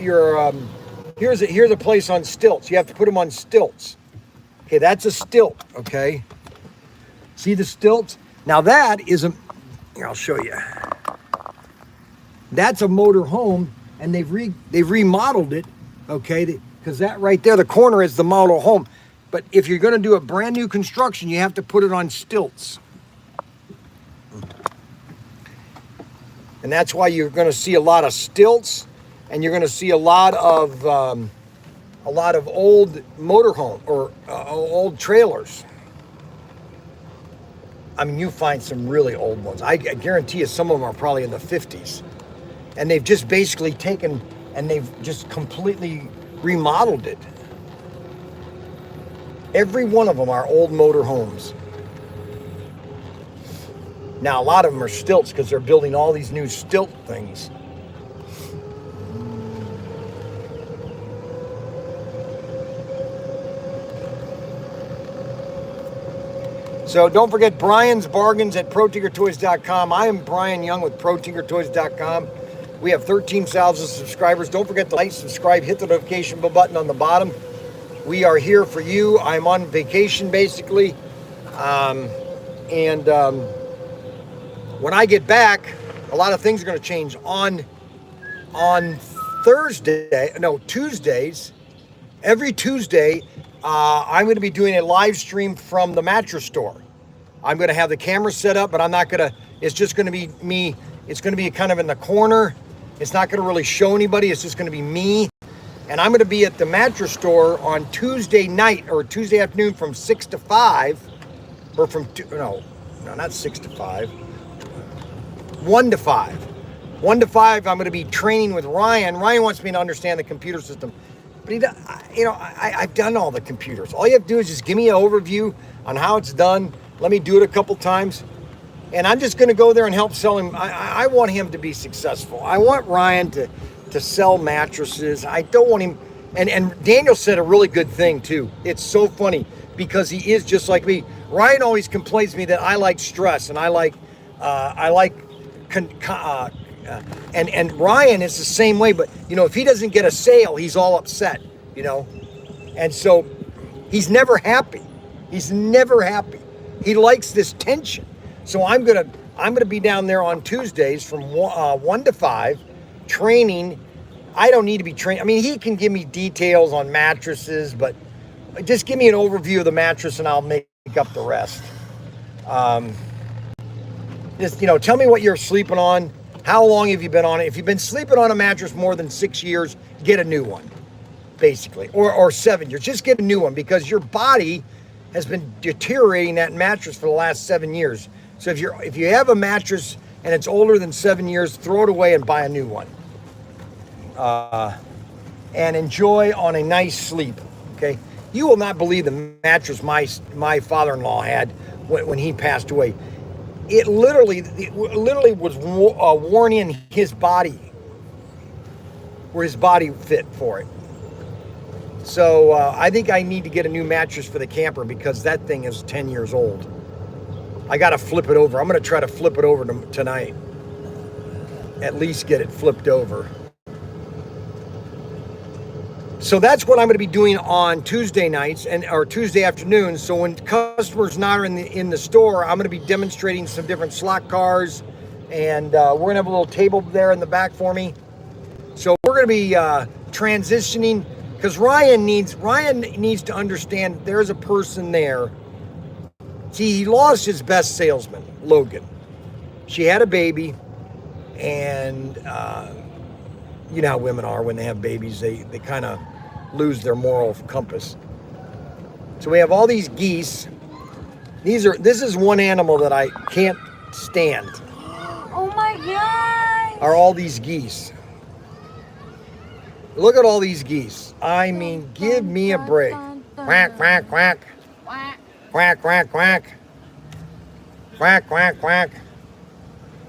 here's a place on stilts. You have to put them on stilts. Okay, that's a stilt, okay? See the stilts? Now that is here, I'll show you. That's a motor home, and they've remodeled it, okay? Because that right there, the corner is the model home. But if you're going to do a brand new construction, you have to put it on stilts. And that's why you're going to see a lot of stilts, and you're going to see a lot of old motorhome or old trailers. I mean, you find some really old ones. I guarantee you some of them are probably in the 50s. And they've just basically taken and they've just completely remodeled it. Every one of them are old motor homes. Now, a lot of them are stilts because they're building all these new stilt things. So don't forget Bryan's Bargains at ProTinkerToys.com. I am Bryan Young with ProTinkerToys.com. We have 13,000 subscribers. Don't forget to like, subscribe, hit the notification bell button on the bottom. We are here for you. I'm on vacation, basically. When I get back, a lot of things are going to change. On Tuesdays, every Tuesday, I'm going to be doing a live stream from the mattress store. I'm going to have the camera set up, but I'm not going to, it's just going to be me. It's going to be kind of in the corner. It's not going to really show anybody. It's just going to be me. And I'm going to be at the mattress store on Tuesday night or Tuesday afternoon from 6 to 5. Or not 6 to 5. 1 to 5. 1 to 5, I'm going to be training with Ryan. Ryan wants me to understand the computer system. But I've done all the computers. All you have to do is just give me an overview on how it's done. Let me do it a couple times. And I'm just going to go there and help sell him. I want him to be successful. I want Ryan to sell mattresses. I don't want him. And Daniel said a really good thing too. It's so funny because he is just like me. Ryan always complains to me that I like stress and and Ryan is the same way. But if he doesn't get a sale, he's all upset. And so he's never happy. He's never happy. He likes this tension. So I'm gonna be down there on Tuesdays from 1 to 5, training. I don't need to be trained. I mean, he can give me details on mattresses, but just give me an overview of the mattress and I'll make up the rest. Just tell me what you're sleeping on. How long have you been on it? If you've been sleeping on a mattress more than 6 years, get a new one, basically, or 7 years. Just get a new one because your body has been deteriorating that mattress for the last 7 years. So if you have a mattress and it's older than 7 years, throw it away and buy a new one. And enjoy on a nice sleep. Okay, you will not believe the mattress my father-in-law had when he passed away. It literally was worn in his body, where his body fit for it. So I think I need to get a new mattress for the camper because that thing is 10 years old. I got to flip it over. I'm going to try to flip it over tonight. At least get it flipped over. So that's what I'm going to be doing on Tuesday nights or Tuesday afternoons. So when customers not are in the store, I'm going to be demonstrating some different slot cars, and we're going to have a little table there in the back for me. So going to be transitioning because Ryan needs to understand there's a person there. See, he lost his best salesman, Logan. She had a baby, and you know how women are when they have babies. They kind of lose their moral compass. So we have all these geese. This is one animal that I can't stand. Oh my god! Are all these geese. Look at all these geese. I mean, give me a break. Quack, quack, quack. Quack. Quack, quack, quack. Quack, quack, quack.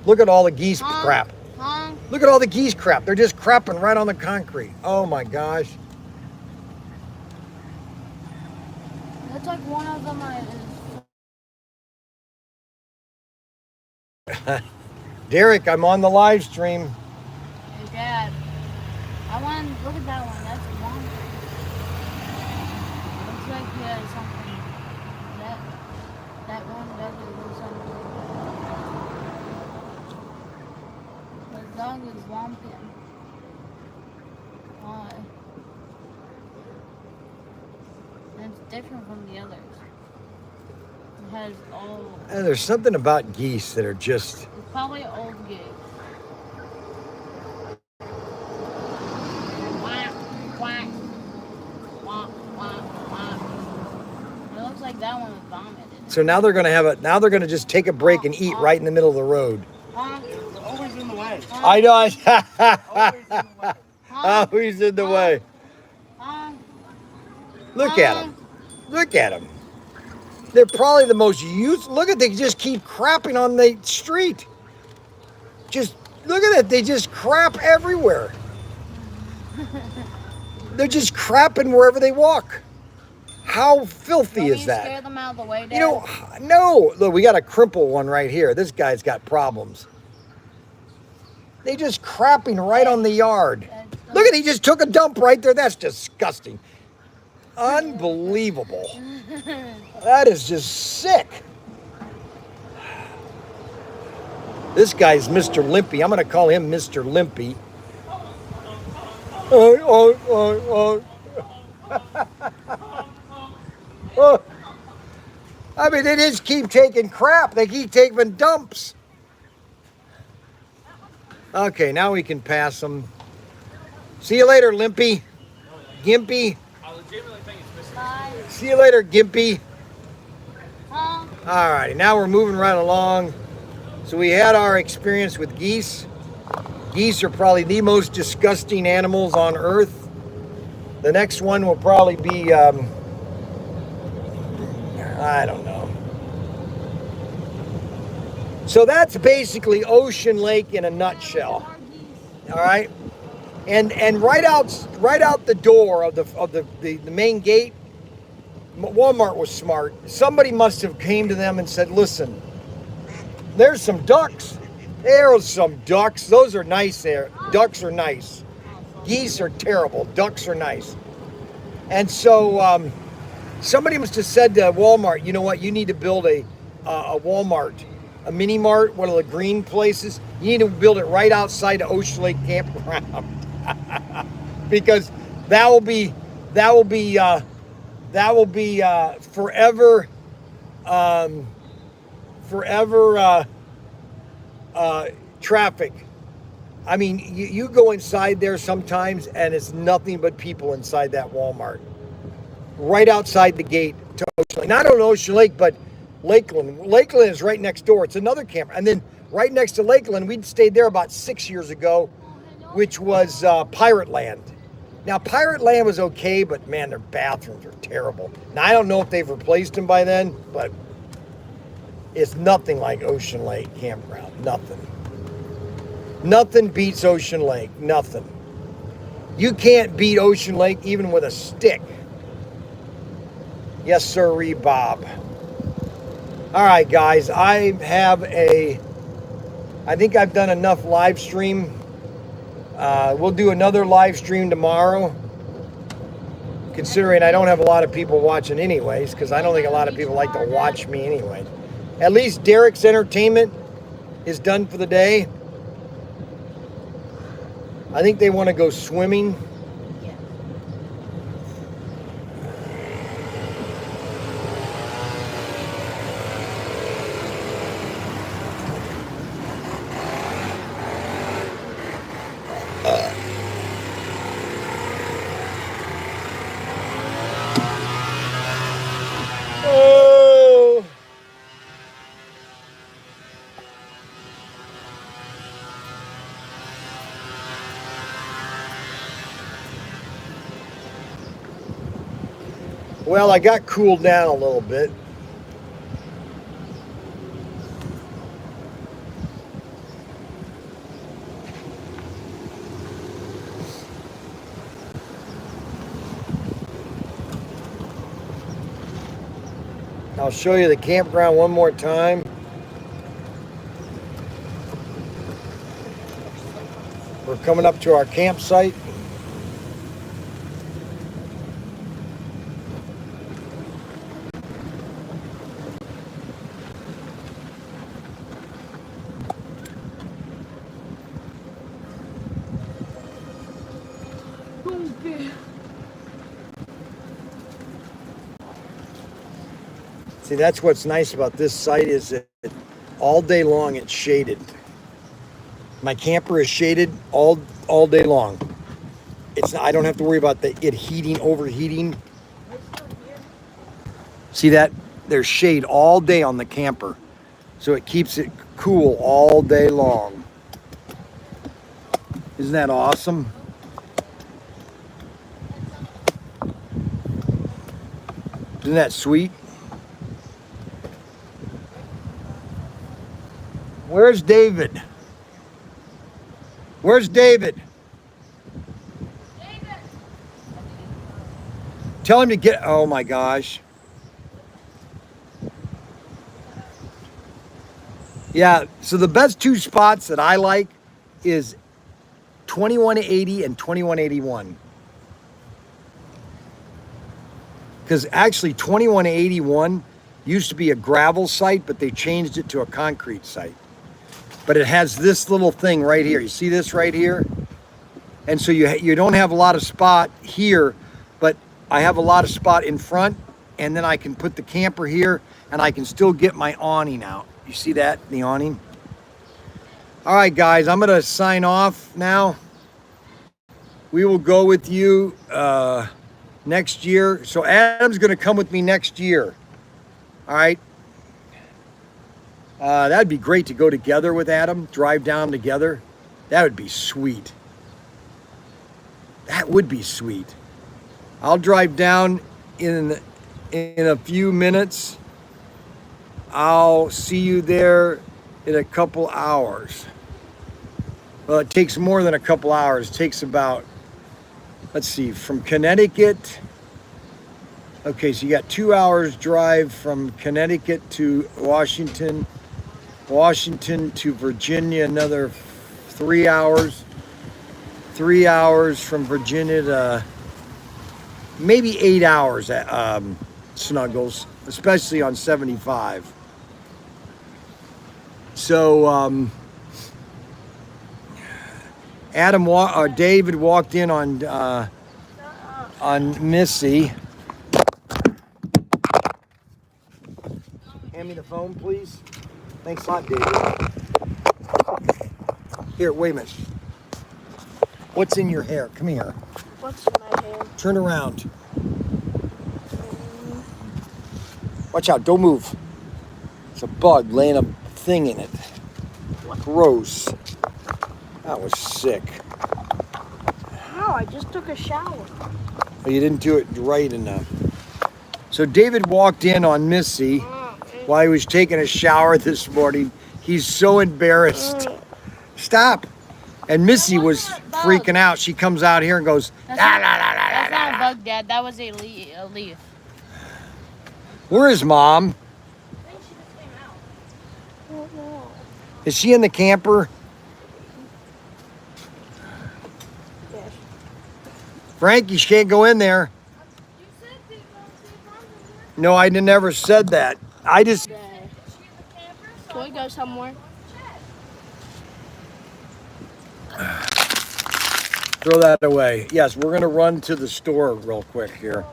Look at all the geese crap. Honk. Look at all the geese crap. They're just crapping right on the concrete. Oh my gosh. Looks like one of them is. Derek, I'm on the live stream. Hey, Dad. I want to look at that one. That's a long one. Looks like he has something. That one doesn't do something. The dog is lumping. Why? It's different from the others. It has all. There's something about geese that are just. It's probably old geese. Quack, quack, quack, quack, quack. It looks like that one was vomited. So now they're gonna just take a break and eat right in the middle of the road. Honk, They're always in the way. I know. Always in the way. Always in the way. honk. Look at them. Look at them. They're probably the most used. Look at, they just keep crapping on the street. Just look at it. They just crap everywhere. They're just crapping wherever they walk. How filthy Don't is you that? Scare them out of the way, Dad? You know, no. Look, we got a cripple one right here. This guy's got problems. They just crapping right on the yard. Look at, he just took a dump right there. That's disgusting. Unbelievable. That is just sick. This guy's Mr. Limpy. I'm going to call him Mr. Limpy. Oh. I mean, they just keep taking crap. They keep taking dumps. Okay, now we can pass them. See you later, Limpy. Gimpy. Bye. See you later, Gimpy. Honk. All righty, now we're moving right along. So we had our experience with geese. Geese are probably the most disgusting animals on earth. The next one will probably be, I don't know. So that's basically Ocean Lake in a nutshell. All right, and right out the door of the main gate, Walmart was smart. Somebody must have came to them and said, "Listen, there's some ducks. There's some ducks. Those are nice there. Ducks are nice. Geese are terrible. Ducks are nice." And so somebody must have said to Walmart, "You know what? You need to build a Walmart, a mini mart, one of the green places. You need to build it right outside of Ocean Lake Campground because that will be forever traffic. I mean, you go inside there sometimes and it's nothing but people inside that Walmart. Right outside the gate to Ocean Lake. Not on Ocean Lake, but Lakeland. Lakeland is right next door. It's another camp. And then right next to Lakeland, we'd stayed there about 6 years ago, which was Pirate Land. Now, Pirate Land was okay, but man, their bathrooms are terrible. Now, I don't know if they've replaced them by then, but it's nothing like Ocean Lake Campground. Nothing. Nothing beats Ocean Lake. Nothing. You can't beat Ocean Lake even with a stick. Yes, sirree, Bob. All right, guys. I think I've done enough live stream. We'll do another live stream tomorrow. Considering I don't have a lot of people watching anyways, because I don't think a lot of people like to watch me anyway. At least Derek's entertainment is done for the day. I think they want to go swimming. Yeah. Oh. Well, I got cooled down a little bit. I'll show you the campground one more time. We're coming up to our campsite. See, that's what's nice about this site is that all day long it's shaded. My camper is shaded all day long. I don't have to worry about it overheating. See that? There's shade all day on the camper. So it keeps it cool all day long. Isn't that awesome? Isn't that sweet? Where's David? Where's David? David. Tell him to get, oh my gosh. Yeah, so the best two spots that I like is 2180 and 2181. Because actually 2181 used to be a gravel site, but they changed it to a concrete site. But it has this little thing right here. You see this right here? And so you don't have a lot of spot here, but I have a lot of spot in front, and then I can put the camper here, and I can still get my awning out. You see that, the awning? All right, guys, I'm gonna sign off now. We will go with you next year. So Adam's gonna come with me next year. All right. That'd be great to go together with Adam, drive down together. That would be sweet. That would be sweet. I'll drive down in a few minutes. I'll see you there in a couple hours. Well, it takes more than a couple hours. It takes about, let's see, from Connecticut. Okay, so you got 2 hours drive from Connecticut to Washington. Washington to Virginia, another 3 hours. 3 hours from Virginia to maybe 8 hours at Snuggles, especially on 75. So David walked in on Missy. Hand me the phone, please. Thanks a lot, David. Here, wait a minute. What's in your hair? Come here. What's in my hair? Turn around. Watch out, don't move. It's a bug laying a thing in it. Gross. That was sick. How? I just took a shower. Well, you didn't do it right enough. So David walked in on Missy while he was taking a shower this morning. He's so embarrassed. Stop. And Missy was freaking out. She comes out here and goes, That's not a bug, Dad. That was a leaf. Where is Mom? I think she just came out. I don't know. Is she in the camper? Yes. Frankie, she can't go in there. You said to go see if Mom's in there. No, I never said that. I just... Is she in the camper? Can we go somewhere? Throw that away. Yes, we're gonna run to the store real quick here.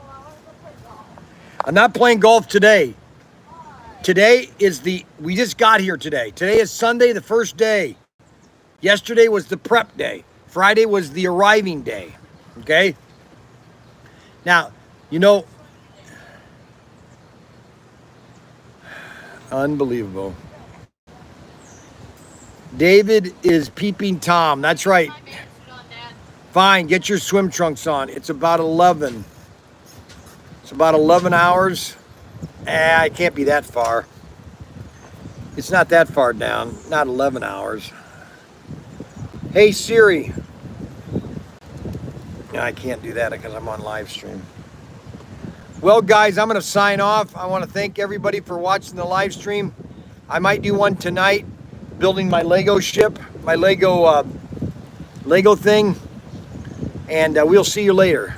I'm not playing golf today. Today is we just got here today. Today is Sunday, the first day. Yesterday was the prep day. Friday was the arriving day. Okay? Now, you know, unbelievable. David is peeping Tom. That's right. Fine, get your swim trunks on. It's about 11. It's about 11 hours. It can't be that far. It's not that far down. Not 11 hours. Hey Siri. No, I can't do that because I'm on live stream. Well, guys, I'm going to sign off. I want to thank everybody for watching the live stream. I might do one tonight, building my Lego ship, my Lego thing, and we'll see you later.